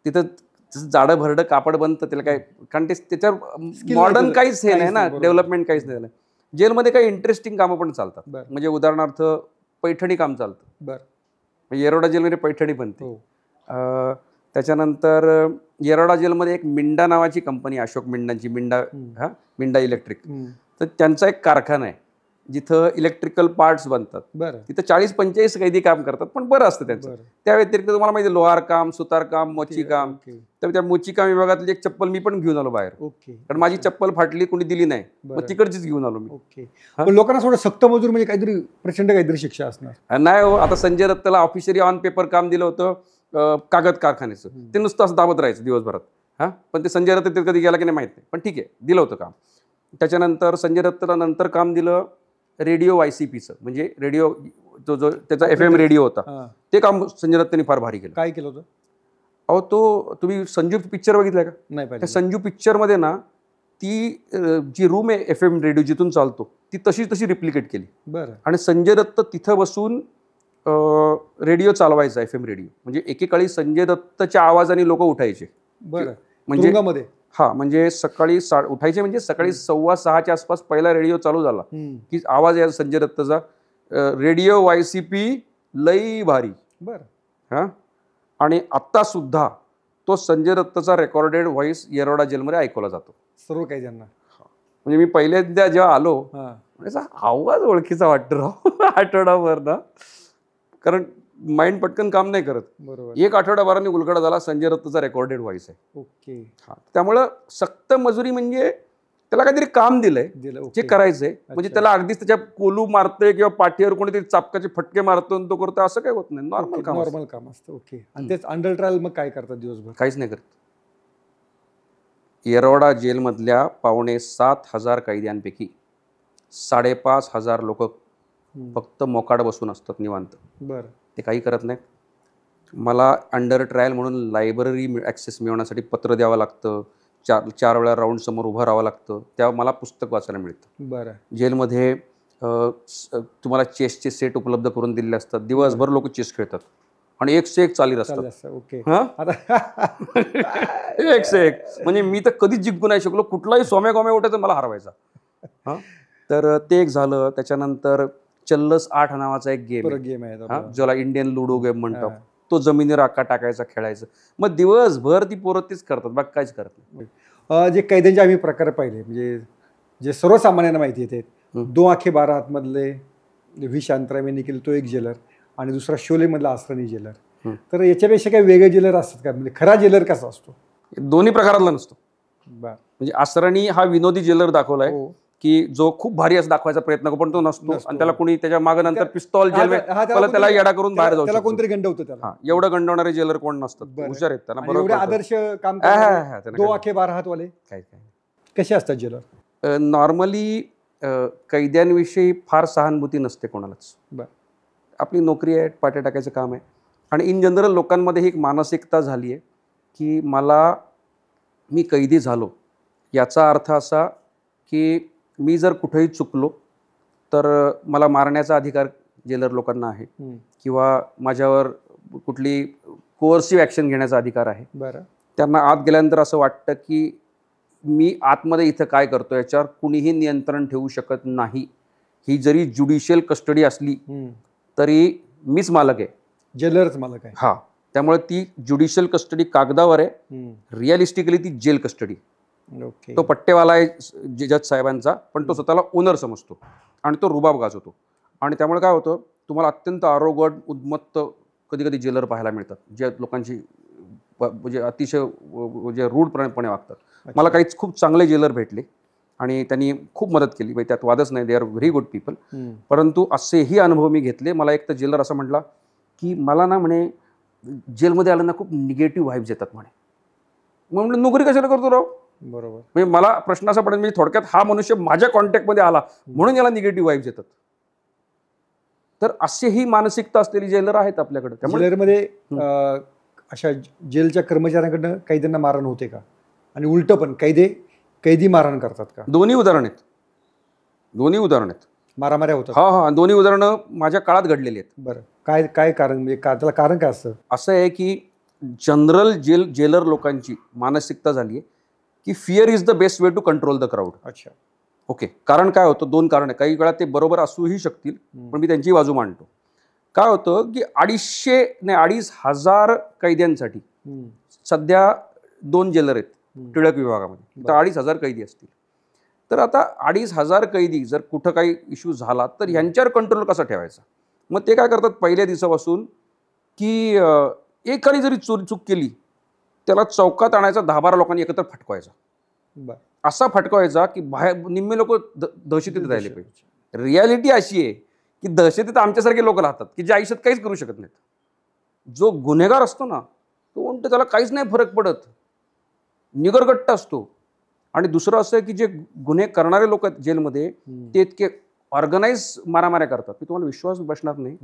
तिथं जाडं भरडं कापड बनतं, त्याला काय, कारण ते त्याच्यावर मॉडर्न काहीच हे नाही ना, डेव्हलपमेंट काहीच नाही झालं. जेलमध्ये काही इंटरेस्टिंग कामं पण चालतात. म्हणजे उदाहरणार्थ पैठणी काम चालतं. येरोडा जेलमध्ये पैठणी बनते. त्याच्यानंतर येरोडा जेलमध्ये एक मिंडा नावाची कंपनी, अशोक मिंडांची, मिंडा इलेक्ट्रिक, तर त्यांचा एक कारखाना आहे जिथं इलेक्ट्रिकल पार्ट्स बनतात. तिथं 40-45 कैदी काम करतात, पण बरं असतं त्यांचं. त्या व्यतिरिक्त तुम्हाला माहिती लोहार काम, सुतार काम, मोची काम. तर त्या मोची काम विभागातली एक चप्पल मी पण घेऊन आलो बाहेर, कारण माझी चप्पल फाटली, कोणी दिली नाही, मग तिकडचीच घेऊन आलो मी. लोकांना थोडं सक्त मजूर म्हणजे काहीतरी प्रचंड काहीतरी शिक्षा असणार नाही हो. आता संजय दत्तला ऑफिशियली ऑन पेपर काम दिलं होतं कागद कारखान्याचं, ते नुसतं असं दाबत राहायचं दिवसभरात. पण ते संजय दत्त कधी गेला की नाही माहित नाही, पण ठीक आहे, दिलं होतं काम. त्याच्यानंतर संजय दत्तला नंतर काम दिलं रेडिओ YCPचं, म्हणजे रेडिओ जो त्याचा FM रेडिओ होता, ते काम संजय दत्तनी फार भारी केलं. काय केलं होतं? अहो, तो तुम्ही संजू पिक्चर बघितलाय का? नाही. त्या संजू पिक्चरमध्ये ना ती जी रूम आहे FM रेडिओ जिथून चालतो ती तशी रिप्लिकेट केली. बरं. आणि संजय दत्त तिथं बसून रेडिओ चालवायचा, FM रेडिओ. म्हणजे एकेकाळी संजय दत्तच्या आवाजाने लोक उठायचे. बरं. म्हणजे म्हणजे सकाळी उठायचे, म्हणजे सकाळी 5:15च्या आसपास पहिला रेडिओ चालू झाला की आवाज यायचा संजय दत्तचा, रेडिओ YCP लई भारी. बरं. हां, आणि आत्ता सुद्धा तो संजय दत्तचा रेकॉर्डेड व्हॉइस येरवडा जेलमध्ये ऐकवला जातो सर्व काही त्यांना. म्हणजे मी पहिल्यांदा जेव्हा आलो हां. त्याचा आवाज ओळखीचा वाटतो राव आठवडाभर ना, कारण माइंड पटकन काम नाही करत. बरोबर. एक आठवडाभराने उलगडा झाला संजय दत्तचा रेकॉर्डेड व्हॉइस आहे. ओके. त्यामुळं सक्त मजुरी म्हणजे त्याला काहीतरी काम दिलंय दिलं. जे ओके. करायचंय, म्हणजे अच्छा. त्याला अगदीच त्याच्या कोलू मारतोय किंवा पाठीवर कोणीतरी चापकाचे फटके मारतो आणि तो करतो असं काही होत नाही. नॉर्मल काम असतं. नॉर्मल काम असतं. ओके. आणि तेच अंडर ट्रायल मग काय करतात दिवसभर? काहीच नाही करत. येरवडा जेलमधल्या 7,500 कैद्यांपैकी 5,500 लोक फक्त मोकाट बसून असतात निवांत. बरं. ते काही करत नाहीत. मला अंडर ट्रायल म्हणून लायब्ररी ॲक्सेस मिळवण्यासाठी पत्र द्यावं लागतं. 4 वेळा राऊंड समोर उभं राहावं लागतं. तेव्हा मला पुस्तक वाचायला मिळतं. बरं. जेलमध्ये तुम्हाला चेसचे सेट उपलब्ध करून दिलेले असतात. दिवसभर लोक चेस खेळतात आणि एक से एक चालीत असतात. ओके. हां, आता एक से एक. म्हणजे मी तर कधीच जिंकू नाही शकलो. कुठलाही सोम्या गोम्या उठायचा मला हरवायचा. हां, तर ते एक झालं. त्याच्यानंतर चल्लस 8 नावाचा एक गेम आहे हां, ज्याला इंडियन लुडो गेम म्हणतात. हां. तो जमिनीवर आका टाकायचा, खेळायचं. मग दिवसभर ती पोरं तीच करतात, बाकी काहीच करत नाही. जे कैद्यांचे आम्ही प्रकार पाहिले म्हणजे जे सर्वसामान्यांना माहिती येते, 2 आंखें 12 हातमधले व्ही शांतराम केले तो एक जेलर आणि दुसरा शोलेमधला आसरानी जेलर. तर याच्यापेक्षा काही वेगळे जेलर असतात का? म्हणजे खरा जेलर कसा असतो? दोन्ही प्रकारातला नसतो. बरं. म्हणजे आसरानी हा विनोदी जेलर दाखवलाय हो. की जो खूप भारी असं दाखवायचा प्रयत्न करतो, पण तो नसतो. आणि त्याला कोणी त्याच्या मागे नंतर पिस्तॉल जेल त्याला येडा करून बाहेर जाऊ त्याला शकतो. कोणतरी गंडवतं त्याला. हां, एवढं गंडवणारे जेलर कोण नसतात. बरं. हुशार आहेत, त्यांना आणि बरोबर एवढे कळतं. आदर्श काम हा, करणारे हा, त्यांना 2 आंखें 12 हातवाले काय कसे असतात जेलर? नॉर्मली कैद्यांविषयी फार सहानुभूती नसते कोणालाच. बरं. आपली नोकरी आहे, पाट्या टाकायचं काम आहे. आणि इन जनरल लोकांमध्ये ही एक मानसिकता झाली आहे की मी कैदी झालो याचा अर्थ असा की मी जर कुठेही चुकलो तर मला मारण्याचा अधिकार जेलर लोकांना आहे किंवा माझ्यावर कुठली कोअर्सिव्ह ॲक्शन घेण्याचा अधिकार आहे. बरं. त्यांना आत गेल्यानंतर असं वाटतं की मी आतमध्ये इथं काय करतो याच्यावर कुणीही नियंत्रण ठेवू शकत नाही. ही जरी ज्युडिशियल कस्टडी असली तरी मीच मालक आहे. जेलरच मालक आहे. हां, त्यामुळे ती ज्युडिशियल कस्टडी कागदावर आहे, रिअलिस्टिकली ती जेल कस्टडी. ओके. तो पट्टेवाला आहे जज साहेबांचा, पण तो स्वतःला ओनर समजतो आणि तो रुबाब गाजवतो. आणि त्यामुळे काय होतं, तुम्हाला अत्यंत आरोगट, उद्मत्त कधी कधी जेलर पाहायला मिळतात, जे लोकांची म्हणजे अतिशय म्हणजे रूढपणे वागतात. मला काहीच खूप चांगले जेलर भेटले आणि त्यांनी खूप मदत केली, म्हणजे त्यात वादच नाही, they are very good people. परंतु असेही अनुभव मी घेतले. मला एक तर जेलर असं म्हटला की मला ना म्हणे जेलमध्ये आलं ना खूप निगेटिव्ह व्हाईब्स येतात म्हणे. मग म्हटलं नोकरी कशाला करतो राव? बरोबर. म्हणजे मला प्रश्न असा पडेल, म्हणजे थोडक्यात हा मनुष्य माझ्या कॉन्टॅक्टमध्ये आला म्हणून याला निगेटिव्ह व्हाईब्स येतात. तर असेही मानसिकता असलेली जेलर आहेत आपल्याकडे. त्यामुळे जेलरमध्ये अशा जेलच्या कर्मचाऱ्यांकडनं कैद्यांना मारहाण होते का? आणि उलट पण कैदी मारहाण करतात का? दोन्ही उदाहरण आहेत. मारामाऱ्या होतात? हा, दोन्ही उदाहरणं माझ्या काळात घडलेली आहेत. बरं. काय कारण, म्हणजे त्याला कारण काय असतं? असं आहे की जनरल जेलर लोकांची मानसिकता झाली आहे की fear is the best way to control the crowd. अच्छा. ओके. कारण काय होतं, 2 कारण आहे. काही वेळा ते बरोबर असूही शकतील, पण मी त्यांची बाजू मांडतो. काय होतं की 2,500 कैद्यांसाठी सध्या 2 जेलर आहेत टिळक विभागामध्ये, तर 2,500 कैदी असतील. तर आता 2,500 कैदी जर कुठं काही इश्यू झाला तर ह्यांच्यावर कंट्रोल कसा ठेवायचा? मग ते काय करतात पहिल्या दिवसापासून की एकाने जरी चूक केली त्याला चौकात आणायचा, 10-12 लोकांनी एकत्र फटकवायचा. असा फटकवायचा की बाहेर निम्मे लोक दहशतीत राहिले पाहिजे. रियालिटी अशी आहे की दहशतीत आमच्यासारखे लोक राहतात की जे आयुष्यात काहीच करू शकत नाहीत. जो गुन्हेगार असतो ना तो म्हणतो त्याला काहीच नाही फरक पडत, निगरगट्ट असतो. आणि दुसरं असं आहे की जे गुन्हे करणारे लोक आहेत जेलमध्ये ते इतके ऑर्गनाइज मारामाऱ्या करतात की तुम्हाला विश्वास बसणार नाही.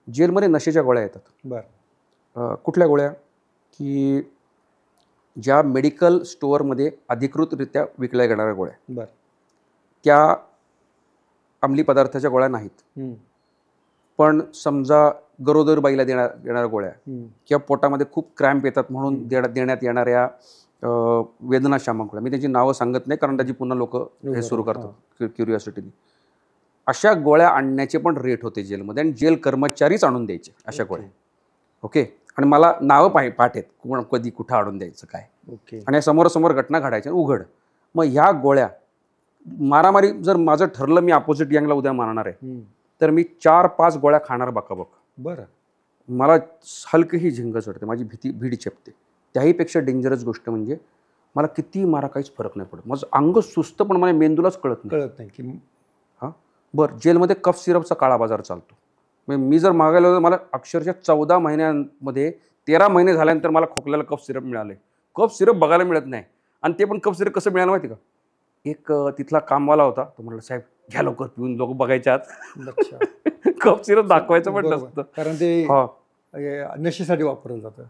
जेलमध्ये नशेच्या गोळ्या येतात. बरं. कुठल्या गोळ्या? की ज्या मेडिकल स्टोअरमध्ये अधिकृतरित्या विकल्या जाणाऱ्या गोळ्या. बरं. त्या अंमली पदार्थाच्या गोळ्या नाहीत, पण समजा गरोदर बाईला देणाऱ्या गोळ्या किंवा पोटामध्ये खूप क्रॅम्प येतात म्हणून देण्यात येणाऱ्या वेदनाशामक गोळ्या. मी त्याची नावं सांगत नाही कारण त्याची पुन्हा लोक हे सुरू करतात क्युरिओसिटीने. अशा गोळ्या आणण्याचे पण रेट होते जेलमध्ये आणि जेल कर्मचारीच आणून द्यायचे अशा गोळ्या. ओके. आणि मला नावं पाठ आहेत कधी कुठं आणून द्यायचं काय. ओके. आणि समोरासमोर घटना घडायच्या उघड. मग ह्या गोळ्या मारामारी जर माझं ठरलं मी अपोजिट गँगला उद्या मारणार आहे तर मी 4-5 गोळ्या खाणार बकाबक. बरं. मला हलकीही झिंग चढते, माझी भीड चेपते. त्याहीपेक्षा डेंजरस गोष्ट म्हणजे मला किती मारा काहीच फरक नाही पडत. माझं अंग सुस्त पण मला मेंदूलाच कळत नाही की हां. बरं, जेलमध्ये कफ सिरपचा काळा बाजार चालतो. म्हणजे मी जर मागायला होतं मला अक्षरशः 14 महिन्यांमध्ये 13 महिने झाल्यानंतर मला खोकल्याला कफ सिरप मिळाले. कफ सिरप बघायला मिळत नाही. आणि ते पण कफ सिरप कसं मिळालं माहिती का, एक तिथला कामवाला होता, तो म्हटलं साहेब घ्या लवकर पिऊन, लोक बघायच्या आत कफ सिरप दाखवायचं म्हटलं असतं कारण ते नशेसाठी वापरलं जातं.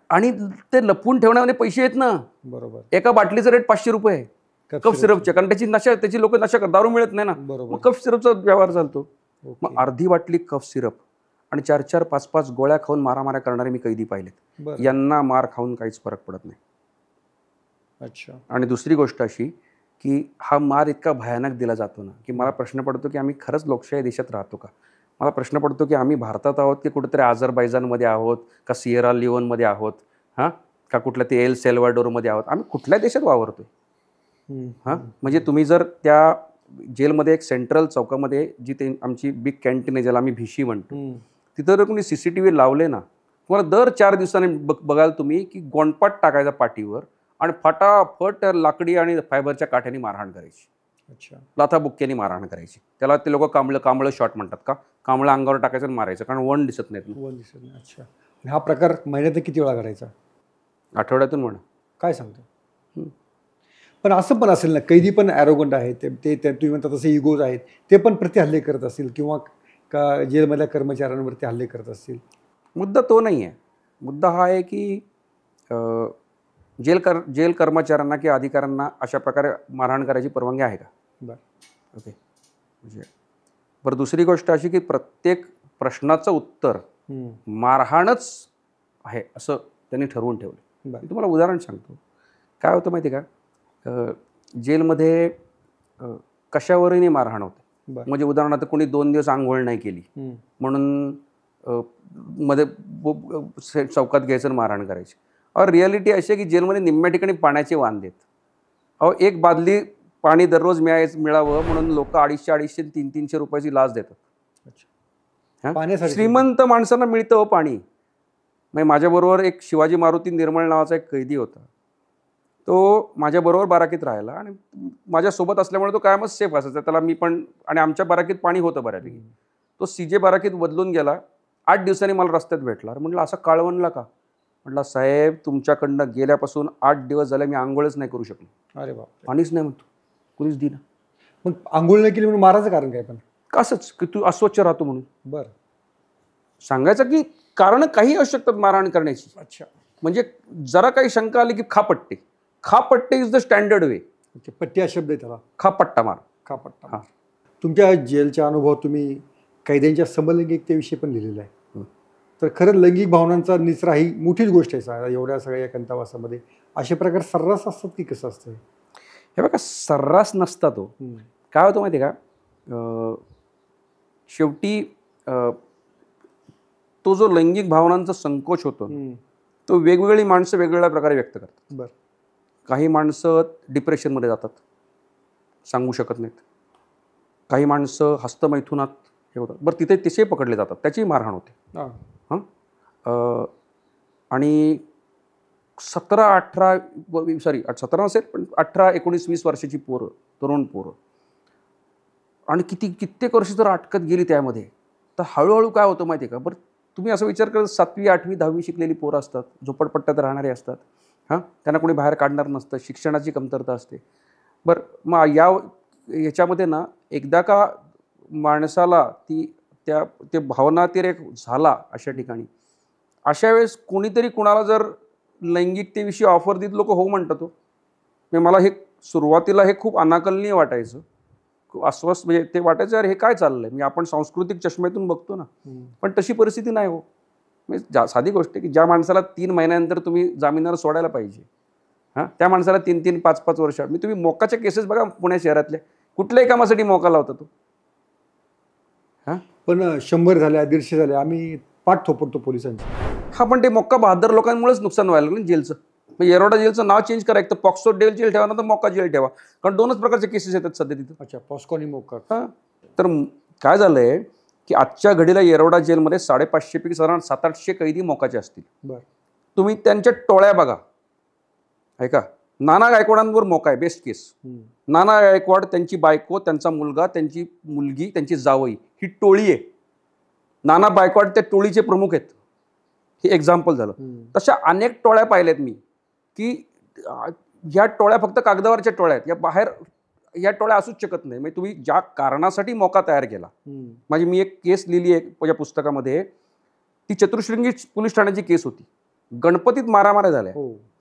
आणि ते लपवून ठेवण्यामध्ये पैसे आहेत ना. बरोबर. एका बाटलीचा रेट 500 रुपये आहे कफ सिरपच्या, कारण त्याची लोक नशा करतात, दारू मिळत नाही ना. मग कफ सिरपचा व्यवहार चालतो. मग अर्धी बाटली कफ सिरप आणि 4-4, 5-5 गोळ्या खाऊन मारामाऱ्या करणारे मी कैदी पाहिलेत. यांना मार खाऊन काहीच फरक पडत नाही. अच्छा. आणि दुसरी गोष्ट अशी की हा मार इतका भयानक दिला जातो ना की मला प्रश्न पडतो की आम्ही खरंच लोकशाही देशात राहतो का. मला प्रश्न पडतो की आम्ही भारतात आहोत की कुठेतरी अझरबैजानमध्ये आहोत का सिएरा लिओनमध्ये आहोत हां, का कुठल्या ते एल सेल्वाडोरमध्ये आहोत. आम्ही कुठल्या देशात वावरतोय हां. म्हणजे तुम्ही जर त्या जेलमध्ये एक सेंट्रल चौकामध्ये जी ते आमची बिग कॅन्टीन आहे ज्याला आम्ही भिशी म्हणतो, तिथं जर कोणी CCTV लावले ना, तुम्हाला दर 4 दिवसांनी बघाल तुम्ही की गोंडपाट टाकायचा पाठीवर आणि फटाफट लाकडी आणि फायबरच्या काठ्याने मारहाण करायची. अच्छा. लाथाबुक्क्याने मारहाण करायची. त्याला ते लोक कांबळं शॉट म्हणतात का, कांबळं अंगावर टाकायचं आणि मारायचं, कारण वन दिसत नाहीत. वन दिसत नाही. अच्छा. हा प्रकार महिन्यात किती वेळा करायचा? आठवड्यातून म्हणा. काय सांगतो. पण असं पण असेल ना, कैदी पण ॲरोगंट आहेत, ते तुम्ही म्हणता तसे इगोज आहेत, ते पण प्रतिहल्ले करत असतील किंवा का जेलमधल्या कर्मचाऱ्यांवरती हल्ले करत असतील. मुद्दा तो नाही आहे. मुद्दा हा आहे की जेल कर्मचाऱ्यांना किंवा अधिकाऱ्यांना अशा प्रकारे मारहाण करायची परवानगी आहे का. बरं. ओके. म्हणजे बरं, दुसरी गोष्ट अशी की प्रत्येक प्रश्नाचं उत्तर मारहाणच आहे असं त्यांनी ठरवून ठेवलं. मी तुम्हाला उदाहरण सांगतो. काय होतं माहिती आहे का, जेलमध्ये कशावरही मारहाण होते. म्हणजे उदाहरणार्थ कोणी 2 दिवस आंघोळ नाही केली म्हणून मध्ये चौकात घ्यायचं आणि मारहाण करायची. और रियालिटी अशी आहे की जेलमध्ये निम्म्या ठिकाणी पाण्याचे वांदे आहेत. एक बादली पाणी दररोज मिळावं म्हणून लोक 250-250, 300-300 रुपयाची लाच देतात. श्रीमंत माणसांना मिळतं पाणी. म्हणजे माझ्याबरोबर एक शिवाजी मारुती निर्मळ नावाचा एक कैदी होता. तो माझ्याबरोबर बाराकीत राहिला आणि माझ्यासोबत असल्यामुळे तो कायमच सेफ असायचा. त्याला मी पण, आणि आमच्या बाराकीत पाणी होतं बऱ्यापैकी. तो CJ बाराकीत बदलून गेला. 8 दिवसांनी मला रस्त्यात भेटला. म्हटलं असं काळवणला का. म्हटलं साहेब तुमच्याकडनं गेल्यापासून 8 दिवस झाले मी आंघोळच नाही करू शकलो. अरे बाप. पाणीच नाही म्हणतो, कुणीच दिना. मग आंघोळ नाही केली म्हणून मारायचं कारण काय. पण असंच की तू अस्वच्छ राहतो म्हणून. बरं. सांगायचं की कारण काही असू शकतात मारहाण करण्याची. अच्छा. म्हणजे जरा काही शंका आली की खापट्टे. खापट्टे इज द स्टँडर्ड वे. पट्टी हा शब्द आहे त्याला. खापट्टा मार. खापट्टा. हां. तुमच्या जेलच्या अनुभव तुम्ही कैद्यांच्या समलैंगिकतेविषयी पण लिहिलेला आहे. तर खरं लैंगिक भावनांचा निचरा ही मोठीच गोष्ट आहे एवढ्या सगळ्या कंतावासामध्ये. असे प्रकार सर्रास असतात की कसं असतं. हे बघा, सर्रास नसता तो. काय होतं माहिती आहे का, शेवटी तो जो लैंगिक भावनांचा संकोच होतो तो वेगवेगळी माणसं वेगवेगळ्या प्रकारे व्यक्त करतात. बरं. काही माणसं डिप्रेशनमध्ये जातात, सांगू शकत नाहीत. काही माणसं हस्तमैथुनात हे होतात. बरं, तिथे तिचे पकडले जातात, त्याची मारहाण होते. हां. आणि 17 नसेल पण 18-19-20 वर्षाची पोरं, तरुण पोरं, आणि कित्येक वर्ष जर अटकत गेली त्यामध्ये, तर हळूहळू काय होतं माहिती आहे का. बरं, तुम्ही असं विचार करत 7वी, 8वी, 10वी शिकलेली पोरं असतात, झोपडपट्ट्यात राहणारे असतात. हां, त्यांना कोणी बाहेर काढणार नसतं, शिक्षणाची कमतरता असते. बरं, मग याच्यामध्ये ना एकदा का माणसाला ते भावनातिरेक झाला अशा ठिकाणी, अशा वेळेस कोणीतरी कुणाला जर लैंगिकतेविषयी ऑफर देत लोक हो म्हणतात. म्हणजे मला हे सुरुवातीला हे खूप अनाकलनीय वाटायचं, खूप अस्वस्थ, म्हणजे ते वाटायचं अरे हे काय चाललंय. म्हणजे आपण सांस्कृतिक चष्म्यातून बघतो ना, पण तशी परिस्थिती नाही हो. म्हणजे साधी गोष्ट आहे की ज्या माणसाला 3 महिन्यानंतर तुम्ही जामिनावर सोडायला पाहिजे, हां, त्या माणसाला 3-3, 5-5 वर्ष. तुम्ही मोकाच्या केसेस बघा पुणे शहरातल्या, कुठल्याही कामासाठी मोका लावता तो. पण 100 झाल्या 150 झाल्या आम्ही पाठ थोपडतो पोलिसांची. हा, पण ते मोक्का बहादर लोकांमुळेच नुकसान व्हायला लागलं जेलचं. मग येरवडा जेलचं नाव चेंज करा, एक तर पॉक्सो जेल ठेवा ना तर मोक्का जेल ठेवा, कारण दोनच प्रकारचे केसेस येतात सध्या तिथं. अच्छा, पॉस्को आणि मोक्का. हां, तर काय झालंय की आजच्या घडीला येरवडा जेलमध्ये 550 पैकी साधारण 700-800 कैदी मोक्काचे असतील. बरं. तुम्ही त्यांच्या टोळ्या बघा, ऐका, नाना गायकवाडांवर मोका आहे बेस्ट केस. नाना गायकवाड, त्यांची बायको, त्यांचा मुलगा, त्यांची मुलगी, त्यांची जावई, ही टोळी आहे. नाना गायकवाड त्या टोळीचे प्रमुख आहेत. हे एक्झाम्पल झालं. तशा अनेक टोळ्या पाहिल्यात मी की ह्या टोळ्या फक्त कागदावरच्या टोळ्या आहेत, या बाहेर या टोळ्या असूच शकत नाही. म्हणजे तुम्ही ज्या कारणासाठी मोका तयार केला, म्हणजे मी एक केस लिहिली आहे माझ्या पुस्तकामध्ये, ती चतुश्रृंगी पोलीस ठाण्याची केस होती. गणपतीत मारामाऱ्या झाल्या,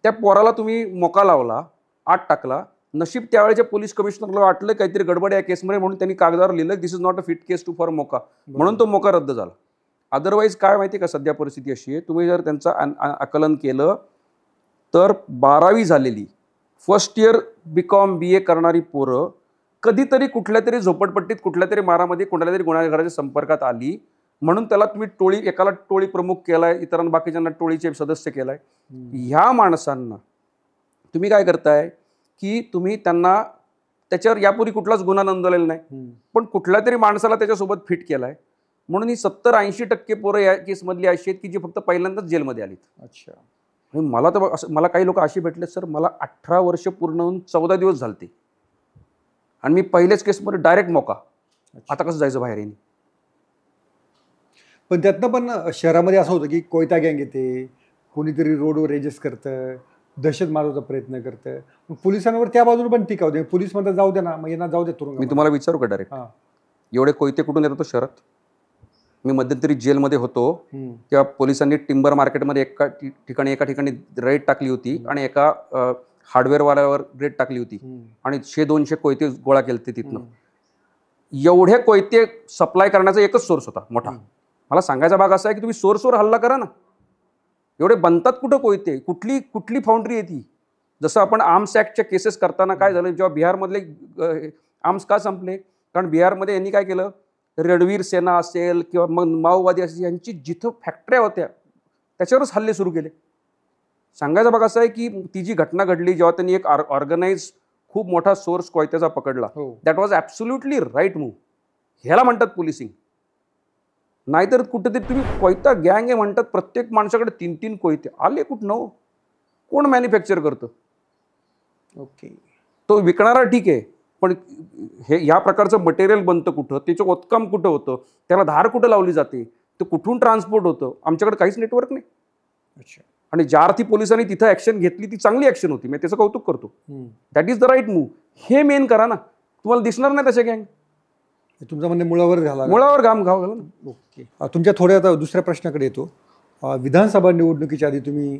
त्या पोराला तुम्ही मोका लावला, आत टाकला. नशीब त्यावेळेच्या पोलीस कमिशनरला वाटलं काहीतरी गडबड या केसमध्ये, म्हणून त्यांनी कागदावर लिहिलं this is not a fit case to for MCOCA, म्हणून तो मोका रद्द झाला. अदरवाईज काय माहिती का, सध्या परिस्थिती अशी आहे, तुम्ही जर त्यांचं आकलन केलं तर 12वी झालेली, फर्स्ट इयर BCom BA करणारी पोरं कधीतरी कुठल्या तरी झोपडपट्टीत कुठल्या तरी मारामध्ये कुठल्या तरी गुन्हेगाराच्या संपर्कात आली, म्हणून त्याला तुम्ही टोळी, एकाला टोळी प्रमुख केलाय, इतरांना बाकीच्यांना टोळीचे सदस्य केलाय. ह्या माणसांना तुम्ही काय करताय की तुम्ही त्यांना त्याच्यावर यापूर्वी कुठलाच गुन्हा नोंदवलेला नाही, पण कुठल्या तरी माणसाला त्याच्यासोबत फिट केलाय, म्हणून ही 70-80% पोरं या केसमधली अशी आहेत की जी फक्त पहिल्यांदाच जेलमध्ये आलीत. अच्छा. मला तर मला काही लोक अशी भेटले, सर मला 18 वर्ष पूर्ण होऊन 14 दिवस झालते आणि मी पहिल्याच केसमध्ये डायरेक्ट मोका, आता कसं जायचं बाहेर. पण त्यातनं पण शहरामध्ये असं होतं की कोयता गँग येते, कोणीतरी रोडवर रेजेस करतं, दहशत मारण्याचा प्रयत्न करतं, मग पोलिसांवर त्या बाजूने पण टीका होते. पोलीस म्हणतात जाऊ दे ना, मग यांना जाऊ दे तुरुंगात. मी तुम्हाला विचारू का डायरेक्ट, एवढे कोयते कुठून येतात शहरात? मी मध्यंतरी जेलमध्ये होतो तेव्हा पोलिसांनी टिंबर मार्केटमध्ये एका ठिकाणी रेड टाकली होती आणि एका हार्डवेअरवाल्यावर रेड टाकली होती आणि 100-200 कोयते गोळा केले तिथनं. एवढे कोयते सप्लाय करण्याचा एकच सोर्स होता मोठा. मला सांगायचा भाग असा आहे की तुम्ही सोर्सवर हल्ला करा ना. एवढे बनतात कुठं कोयते, कुठली फाउंड्री आहे ती? जसं आपण आर्म्स ॲक्टच्या केसेस करताना काय झालं, जेव्हा बिहारमधले आर्म्स का संपले, कारण बिहारमध्ये यांनी काय केलं, रणवीर सेना असेल किंवा मग माओवादी असेल, यांची जिथं फॅक्टऱ्या होत्या त्याच्यावरच हल्ले सुरू केले. सांगायचा भाग असा आहे की ती जी घटना घडली जेव्हा त्यांनी एक ऑर्गनाइज खूप मोठा सोर्स कोयत्याचा पकडला, that was absolutely right move. ह्याला म्हणतात पोलिसिंग. नाहीतर कुठेतरी तुम्ही कोयता गँग आहे म्हणतात, प्रत्येक माणसाकडे 3-3 कोयते आले कुठनं? कोण मॅन्युफॅक्चर करतं? ओके, तो विकणारा ठीक आहे, पण हे ह्या प्रकारचं मटेरियल बनतं कुठं, त्याचं उत्कम कुठं होतं, त्याला धार कुठं लावली जाते, ते कुठून ट्रान्सपोर्ट होतं? आमच्याकडे काहीच नेटवर्क नाही. अच्छा. आणि ज्या अर्थी पोलिसांनी तिथं ॲक्शन घेतली ती चांगली ॲक्शन होती, मी त्याचं कौतुक करतो. That is the right move. हे मेन करा ना, तुम्हाला दिसणार नाही तसे गँग. तुमचा म्हणजे मुळावर झाला, मुळावर घाम घाव घाला. ओके. तुमच्या थोड्या आता दुसऱ्या प्रश्नाकडे येतो. विधानसभा निवडणुकीच्या आधी तुम्ही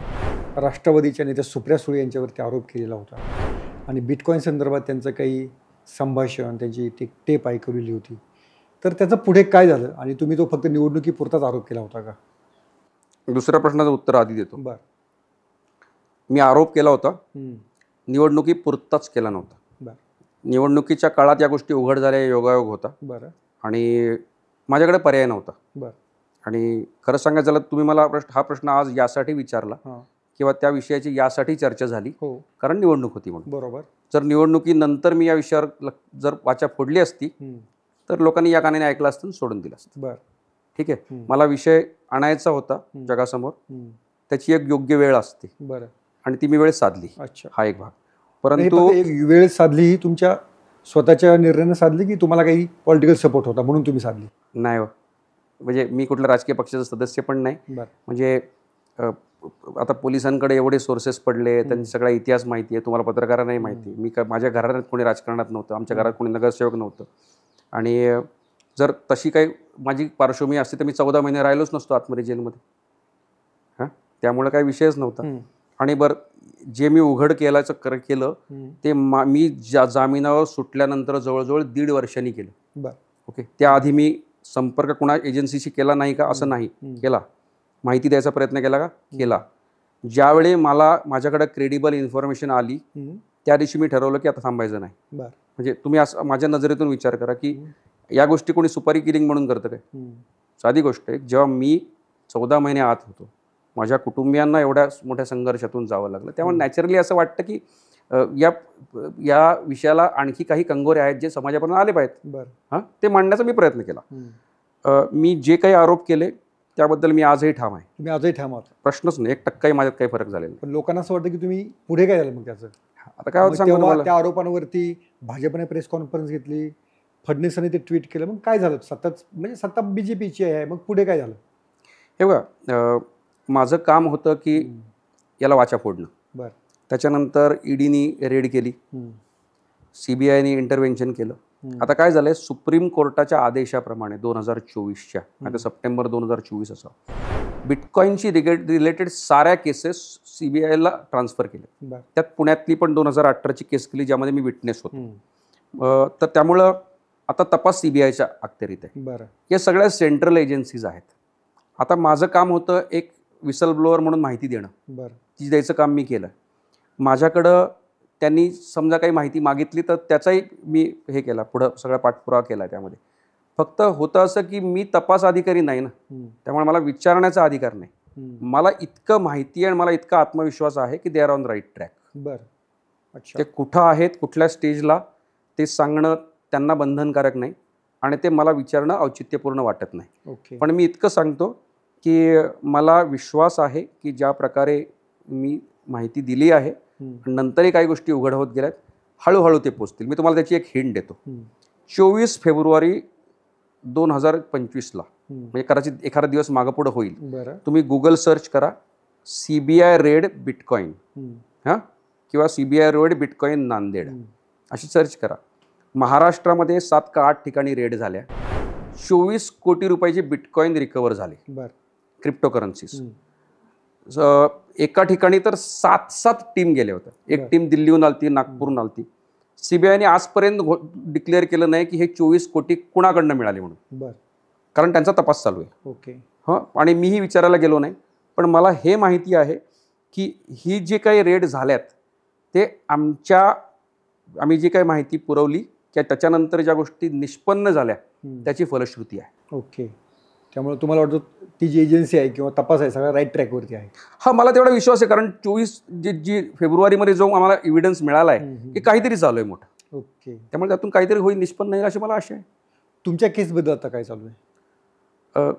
राष्ट्रवादीच्या नेत्या सुप्रिया सुळे यांच्यावरती आरोप केलेला होता आणि बिटकॉईन संदर्भात त्यांचं काही संभाषण, त्यांची टेप ऐकवलेली होती. तर त्याचं पुढे काय झालं आणि तुम्ही तो फक्त निवडणुकीपुरताच आरोप केला होता का? दुसऱ्या प्रश्नाचं उत्तर आधी देतो. बरं. मी आरोप केला होता, निवडणुकीपुरताच केला नव्हता. बरं. निवडणुकीच्या काळात या गोष्टी उघड झाल्या, योगायोग होता. बरं. आणि माझ्याकडे पर्याय नव्हता. बरं. आणि खरं सांगायचं झालं, तुम्ही मला हा प्रश्न आज यासाठी विचारला किंवा त्या विषयाची यासाठी चर्चा झाली कारण निवडणूक होती म्हणून. बरोबर. जर निवडणुकीनंतर मी या विषयावर जर वाचा फोडली असती तर लोकांनी या कानाने ऐकलं असतं, सोडून दिलं असतं. बरं. ठीक आहे, मला विषय आणायचा होता जगासमोर, त्याची एक योग्य वेळ असते. बरं. आणि ती मी वेळ साधली. अच्छा. हा एक भाग. परंतु एक वेळ साधली ही तुमच्या स्वतःच्या निर्णयाने साधली की तुम्हाला काही पॉलिटिकल सपोर्ट होता म्हणून तुम्ही साधली? नाही हो, म्हणजे मी कुठल्या राजकीय पक्षाचा सदस्य पण नाही. म्हणजे आता पोलिसांकडे एवढे सोर्सेस पडले, त्यांचा सगळा इतिहास माहिती आहे, तुम्हाला पत्रकारांनाही माहिती. मी माझ्या घरात कोणी राजकारणात नव्हतं, आमच्या घरात कोणी नगरसेवक नव्हतं. आणि जर तशी काही माझी पार्श्वभूमी असते तर मी 14 महिने राहिलोच नसतो आतमध्ये जेलमध्ये. हां, त्यामुळे काही विषयच नव्हता. आणि बरं, जे मी उघड केलं ते मी जामिनावर सुटल्यानंतर जवळजवळ 1.5 वर्षांनी केलं. बरं. ओके. त्याआधी मी संपर्क कुणा एजन्सीशी केला नाही का? असं नाही केला. माहिती द्यायचा प्रयत्न केला का? केला. ज्यावेळी माझ्याकडे क्रेडिबल इन्फॉर्मेशन आली त्या दिवशी मी ठरवलं की आता थांबायचं नाही. बरं. म्हणजे तुम्ही असं माझ्या नजरेतून विचार करा की या गोष्टी कोणी सुपारी किलिंग म्हणून करतं काय? साधी गोष्ट आहे, जेव्हा मी 14 महिने आत होतो, माझ्या कुटुंबियांना एवढ्या मोठ्या संघर्षातून जावं लागलं, त्यामुळे नॅचरली असं वाटतं की या विषयाला आणखी काही कंगोरे आहेत जे समाजापर्यंत आले पाहिजेत. हां, ते मांडण्याचा मी प्रयत्न केला. मी जे काही आरोप केले त्याबद्दल मी आजही ठाम आहे. तुम्ही आजही ठाम आहात? प्रश्नच नाही, 1% माझ्यात काही फरक झालेला नाही. पण लोकांना असं वाटतं की तुम्ही पुढे काय झालं मग त्याचं? आता काय होतं सांगू तुम्हाला, त्या आरोपांवरती भाजपने प्रेस कॉन्फरन्स घेतली, फडणवीसांनी ते ट्विट केलं, मग काय झालं? म्हणजे सत्ता बीजेपीची आहे, मग पुढे काय झालं? हे बघा, माझं काम होतं की याला वाचा फोडणं. बरं. त्याच्यानंतर ईडीनी रेड केली, CBIने इंटरव्हेन्शन केलं. आता काय झालंय, सुप्रीम कोर्टाच्या आदेशाप्रमाणे 2024च्या, आता सप्टेंबर 2024 असा, बिटकॉईनशी रिलेटेड साऱ्या केसेस CBIला ट्रान्सफर केले. त्यात पुण्यातली पण 2018ची केस केली ज्यामध्ये मी विटनेस होतो. तर त्यामुळं आता तपास CBIच्या अखत्यारीत आहे. बरं. या सगळ्या सेंट्रल एजन्सीज आहेत. आता माझं काम होतं एक विसल ब्लोअर म्हणून माहिती देणं. बरं. ती द्यायचं काम मी केलं. माझ्याकडं त्यांनी समजा काही माहिती मागितली तर त्याचाही मी हे केला, पुढं सगळा पाठपुरावा केला. त्यामध्ये फक्त होतं असं की मी तपास अधिकारी नाही ना, त्यामुळे मला विचारण्याचा अधिकार नाही. मला इतकं माहिती आहे आणि मला इतका आत्मविश्वास आहे की they are on right track. बरं. अच्छा. ते कुठं आहेत, कुठल्या स्टेजला, ते सांगणं त्यांना बंधनकारक नाही आणि ते मला विचारणं औचित्यपूर्ण वाटत नाही. ओके. पण मी इतकं सांगतो की मला विश्वास आहे की ज्या प्रकारे मी माहिती दिली आहे, नंतरही काही गोष्टी उघड होत गेल्यात, हळूहळू ते पोचतील. मी तुम्हाला त्याची एक हिंट देतो. 24 फेब्रुवारी 2025ला, म्हणजे कदाचित एखादा दिवस मागं पुढं होईल, तुम्ही गुगल सर्च करा CBI रेड बिटकॉईन, हां, किंवा CBI रेड बिटकॉईन नांदेड अशी सर्च करा. महाराष्ट्रामध्ये 7 का 8 ठिकाणी रेड झाल्या. 24 कोटी रुपयाचे बिटकॉईन रिकवर झाले, क्रिप्टोकरन्सीज. एका ठिकाणी तर 7 टीम गेल्या होत्या. एक टीम दिल्लीहून आलती, नागपूरहून आलती. CBIने आजपर्यंत डिक्लेअर केलं नाही की हे 24 कोटी कुणाकडनं मिळाले म्हणून, कारण त्यांचा तपास चालू आहे. ओके. हां, आणि मीही विचारायला गेलो नाही. पण मला हे माहिती आहे की ही जे काही रेड झाल्यात ते आम्ही जी काही माहिती पुरवली किंवा त्याच्यानंतर ज्या गोष्टी निष्पन्न झाल्या त्याची फलश्रुती आहे. ओके. त्यामुळे तुम्हाला वाटतं ती जी एजन्सी आहे किंवा तपास आहे सगळा राईट ट्रॅकवरती आहे? हा, मला तेवढा विश्वास आहे, कारण 24 जी फेब्रुवारीमध्ये जो आम्हाला एव्हिडन्स मिळाला आहे की काहीतरी चालू आहे मोठं. ओके. त्यामुळे त्यातून काहीतरी होईल, निष्पन्न येईल अशी मला आशा आहे. तुमच्या केसबद्दल आता काय चालू आहे?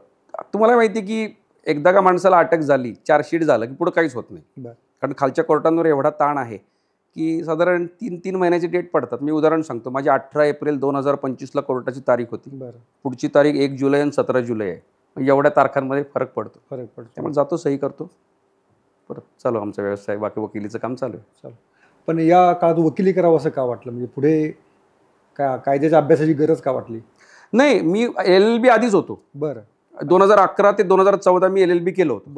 तुम्हाला माहिती आहे की एकदा का माणसाला अटक झाली, चार्जशीट झालं की पुढे काहीच होत नाही. कारण खालच्या कोर्टांवर एवढा ताण आहे की साधारण 3 महिन्याची डेट पडतात. मी उदाहरण सांगतो, माझी 18 एप्रिल 2025ला कोर्टाची तारीख होती. पुढची तारीख 1 जुलै आणि 17 जुलै आहे. एवढ्या तारखांमध्ये फरक पडतो. त्यामुळे जातो, सही करतो, परत चालू आमचा व्यवसाय, बाकी वकिलीचं काम चालू आहे. पण या काळात वकिली करावं असं का वाटलं? म्हणजे पुढे कायद्याच्या अभ्यासाची गरज का वाटली? नाही, मी LLB आधीच होतो. 2011 ते 2014 मी LLB केलं होतं.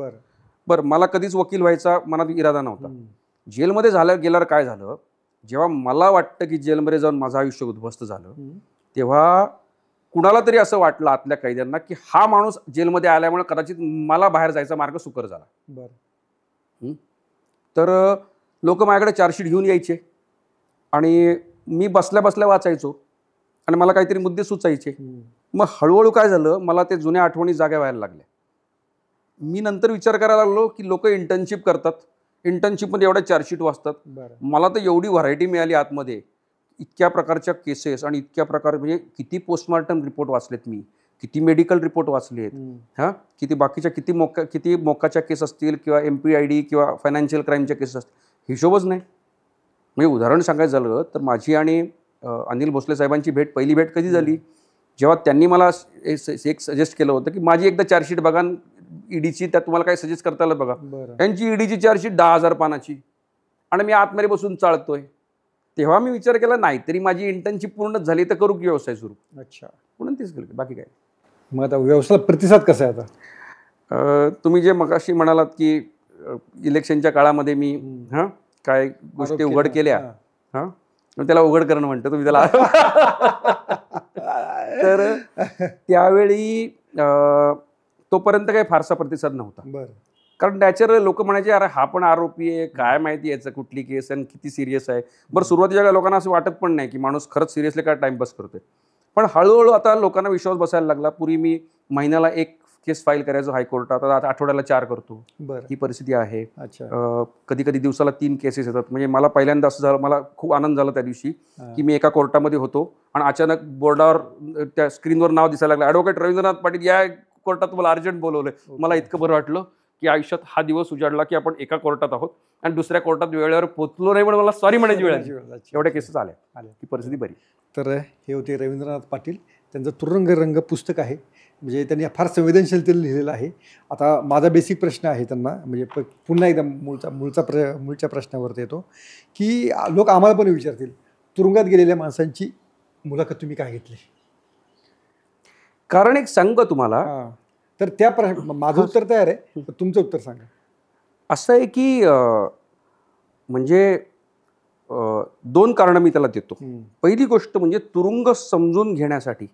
बरं, मला कधीच वकील व्हायचा मनात इरादा नव्हता. जेलमध्ये गेल्यावर काय झालं, जेव्हा मला वाटतं की जेलमध्ये जाऊन माझं आयुष्य उद्ध्वस्त झालं, तेव्हा कुणाला तरी असं वाटलं आतल्या कैद्यांना की हा माणूस जेलमध्ये आल्यामुळे कदाचित मला बाहेर जायचा मार्ग सुकर झाला. तर लोक माझ्याकडे चार्जशीट घेऊन यायचे आणि मी बसल्या बसल्या वाचायचो आणि मला काहीतरी मुद्दे सुचायचे. मग हळूहळू काय झालं, मला ते जुन्या आठवणी जाग्या व्हायला लागल्या. मी नंतर विचार करायला लागलो की लोक इंटर्नशिप करतात, इंटर्नशिपमध्ये एवढ्या चार्जशीट वाचतात. मला तर एवढी व्हरायटी मिळाली आतमध्ये, इतक्या प्रकारच्या केसेस आणि इतक्या प्रकार, म्हणजे किती पोस्टमॉर्टम रिपोर्ट वाचलेत मी, किती मेडिकल रिपोर्ट वाचलेत, हां, किती बाकीच्या किती मोक्काच्या केस असतील किंवा MPID किंवा फायनान्शियल क्राईमच्या केसेस असतील, हिशोबच नाही. म्हणजे उदाहरण सांगायचं झालं तर माझी आणि अनिल भोसले साहेबांची पहिली भेट कधी झाली, जेव्हा त्यांनी मला एक सजेस्ट केलं होतं की माझी एकदा चार्जशीट बघा ईडीची, त्यात तुम्हाला काय सजेस्ट करता आलं बघा. त्यांची ईडीची चार्जशीट 10,000 पानाची आणि मी आतमध्ये बसून चाळतोय. तेव्हा मी विचार केला, नाही तरी माझी इंटर्नशिप पूर्ण झाली तर करू की व्यवसाय सुरू. अच्छा, म्हणून तेच केलं, बाकी काय. मग आता व्यवसायाला प्रतिसाद कसा आहे आता? तुम्ही जे मगाशी म्हणालात की इलेक्शनच्या काळामध्ये मी काय गोष्टी उघड केल्या, त्याला उघड करणं म्हणतो तुम्ही त्याला. तर त्यावेळी तोपर्यंत काही फारसा प्रतिसाद नव्हता. कारण नॅचरल लोक म्हणायचे, अरे हा पण आरोपी आहे, काय माहिती याचं कुठली केस आणि किती सिरियस आहे. बरं, सुरुवातीच्या लोकांना असं वाटत पण नाही की माणूस खरंच सिरियसली काय टाइमपास करतोय. पण हळूहळू आता लोकांना विश्वास बसायला लागला. पूर्वी मी महिन्याला एक केस फाईल करायचो हायकोर्टात, आता आठवड्याला 4 करतो. ही परिस्थिती आहे. कधी कधी दिवसाला 3 केसेस येतात. म्हणजे मला पहिल्यांदा असं झालं, मला खूप आनंद झाला त्या दिवशी की मी एका कोर्टामध्ये होतो आणि अचानक बोर्डावर त्या स्क्रीनवर नाव दिसायला लागलं, ॲडव्होकेट रवींद्रनाथ पाटील या कोर्टात मला अर्जंट बोलवलंय. मला इतकं बरं वाटलं की आयुष्यात हा दिवस उजाडला की आपण एका कोर्टात आहोत आणि दुसऱ्या कोर्टात वेळेवर पोहोचलो नाही म्हणून मला सॉरी म्हणायची वेळ आली. एवढ्या केसेस आल्या, ही परिस्थिती बरी. तर हे होते रवींद्रनाथ पाटील. त्यांचं तुरुंग रंग पुस्तक आहे, म्हणजे त्यांनी फार संवेदनशीलतेने लिहिलेलं आहे. आता माझा बेसिक प्रश्न आहे त्यांना, म्हणजे पुन्हा एकदा मूळच्या प्रश्नावरती येतो की लोक आम्हाला पण विचारतील, तुरुंगात गेलेल्या माणसांची मुलाखत तुम्ही काय घेतली? कारण एक सांग तुम्हाला, तर त्या माझं उत्तर तयार आहे, तुमचं उत्तर सांगा. असं आहे की म्हणजे 2 कारणं मी त्याला देतो. पहिली गोष्ट म्हणजे तुरुंग समजून घेण्यासाठी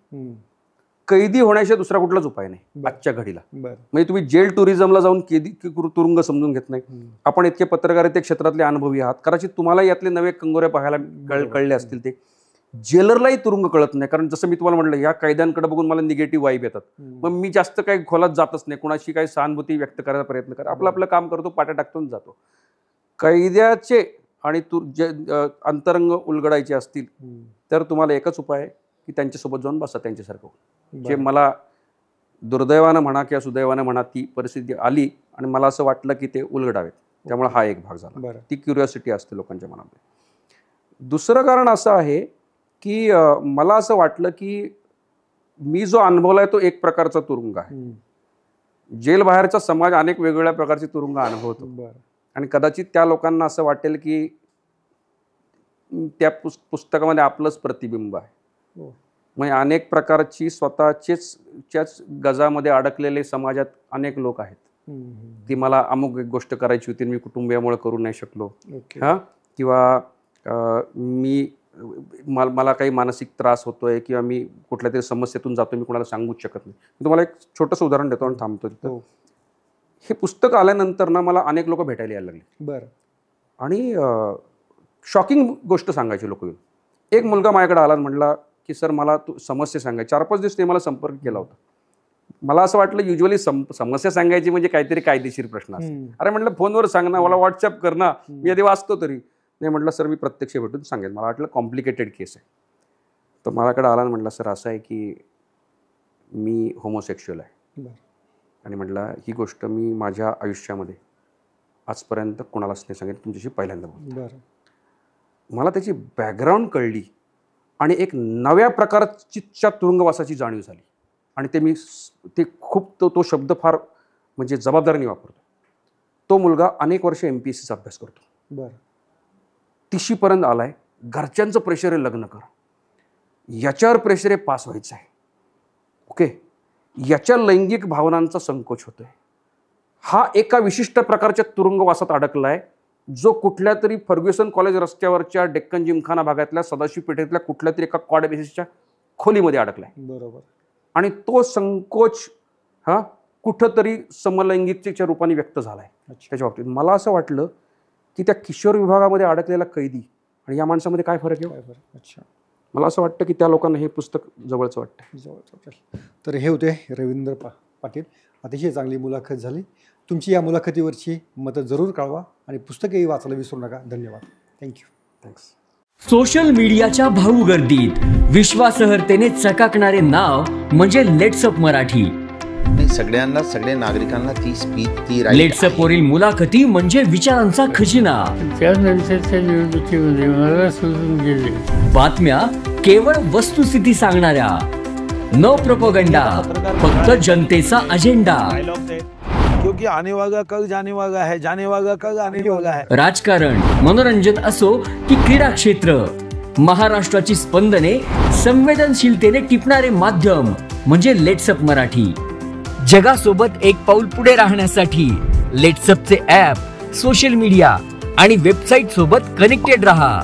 कैदी होण्याशिवाय दुसरा कुठलाच उपाय नाही आजच्या घडीला. म्हणजे तुम्ही जेल टुरिझमला जाऊन तुरुंग समजून घेत नाही. आपण इतके पत्रकारिते क्षेत्रातले अनुभवी आहात, कदाचित तुम्हाला यातले नवे कंगोरे पाहायला कळले असतील. ते जेलरलाही तुरुंग कळत नाही, कारण जसं मी तुम्हाला म्हटलं, या कैद्यांकडे बघून मला निगेटिव्ह वाईब येतात. मग मी जास्त काही खोलात जातच नाही, कुणाशी काही सहानुभूती व्यक्त करायचा प्रयत्न कर, आपलं काम करतो, पाट्या टाकतून जातो. कैद्याचे आणि अंतरंग उलगडायचे असतील तर तुम्हाला एकच उपाय आहे की त्यांच्यासोबत जाऊन बसा, त्यांच्यासारखं. जे मला दुर्दैवानं म्हणा किंवा सुदैवानं म्हणा ती परिस्थिती आली आणि मला असं वाटलं की ते उलगडावेत, त्यामुळे हा एक भाग झाला. ती क्युरिओसिटी असते लोकांच्या मनामध्ये. दुसरं कारण असं आहे की मला असं वाटलं की मी जो अनुभवलाय तो एक प्रकारचा तुरुंग आहे. जेल बाहेरचा समाज अनेक वेगवेगळ्या प्रकारचे तुरुंग अनुभवतो आणि कदाचित त्या लोकांना असं वाटेल की त्या पुस्तकामध्ये आपलंच प्रतिबिंब आहे. म्हणजे अनेक प्रकारची स्वतःच्याच गजामध्ये अडकलेले समाजात अनेक लोक आहेत की मला अमुक एक गोष्ट करायची होती, मी कुटुंबियामुळे करू नाही शकलो, किंवा मला काही मानसिक त्रास होतोय किंवा मी कुठल्या तरी समस्येतून जातो, मी कोणाला सांगूच शकत नाही. मी तुम्हाला एक छोटंसं उदाहरण देतो आणि थांबतो तिथं. हे पुस्तक आल्यानंतर ना मला अनेक लोक भेटायला यायला लागले आणि शॉकिंग गोष्ट सांगायची लोक येऊन. एक मुलगा माझ्याकडे आला आणि म्हटला की सर मला तू समस्या सांगाय. 4-5 दिवस ते मला संपर्क केला होता. मला असं वाटलं युजली समस्या सांगायची म्हणजे काहीतरी कायदेशीर प्रश्न असतो. अरे म्हटलं फोनवर सांग ना, मला व्हॉट्सअप कर ना, मी आधी वाचतो तरी. नाही म्हटलं सर मी प्रत्यक्ष भेटून सांगेन, मला वाटलं कॉम्प्लिकेटेड केस आहे. तर माझ्याकडे आला आणि म्हटलं सर असं आहे की मी होमोसेक्शुअल आहे आणि म्हटलं ही गोष्ट मी माझ्या आयुष्यामध्ये आजपर्यंत कोणालाच नाही सांगेन, तुमच्याशी पहिल्यांदा बोलतो. मला त्याची बॅकग्राऊंड कळली आणि एक नव्या प्रकारच्या तुरुंगवासाची जाणीव झाली आणि ते खूप तो शब्द फार म्हणजे जबाबदारीने वापरतो. तो मुलगा अनेक वर्ष MPSCचा अभ्यास करतो, 30शी पर्यंत आलाय. घरच्यांचं प्रेशर आहे लग्न कर, याच्यावर प्रेशर आहे पास व्हायचं आहे, ओके, याच्या लैंगिक भावनांचा संकोच होतोय. हा एका विशिष्ट प्रकारच्या तुरुंगवासात अडकलाय जो कुठल्या तरी फर्ग्युसन कॉलेज रस्त्यावरच्या डेक्कन जिमखाना भागातल्या सदाशिव पेठेतल्या कुठल्या तरी एका क्वाड बेसिसच्या खोलीमध्ये अडकलाय. आणि तो संकोच कुठंतरी समलैंगिकतेच्या रूपाने व्यक्त झालाय त्याच्या बाबतीत. मला असं वाटलं की त्या किशोर विभागामध्ये अडकलेला कैदी आणि या माणसामध्ये काय फरक आहे. मला असं वाटतं की त्या लोकांना हे पुस्तक जवळचं वाटतं. तर हे होते रवींद्र पाटील. अतिशय चांगली मुलाखत झाली. तुमची या मुलाखतीवरची मतं जरूर कळवा आणि पुस्तकही वाचायला विसरू नका. धन्यवाद. थँक्स. सोशल मीडियाच्या भाऊ गर्दीत विश्वासार्हतेने चकाकणारे नाव म्हणजे लेट्सअप मराठी. सगळ्यांना, सगळ्या नागरिकांना ती स्पीच, ती लेट्सअप वरील मुलाखती म्हणजे विचारांचा खजिना. त्यानंतरच्या निवडणुकीमध्ये मला सोडून गेले. बातम्या केवळ वस्तुस्थिती सांगणाऱ्या, न प्रोपगंडा, फक्त जनतेचा अजेंडा. क्योंकि आने वाला कल जाने वाला है, जाने वाला कल आने वाला है. राजकारण, मनोरंजन असो की क्रीडा क्षेत्र, महाराष्ट्राची स्पंदने संवेदनशीलतेने टिपणारे माध्यम म्हणजे लेट्सअप मराठी. जगासोबत एक पाऊल पुढे राहण्यासाठी लेट्सअपचे ॲप, सोशल मीडिया आणि वेबसाईट सोबत कनेक्टेड रहा.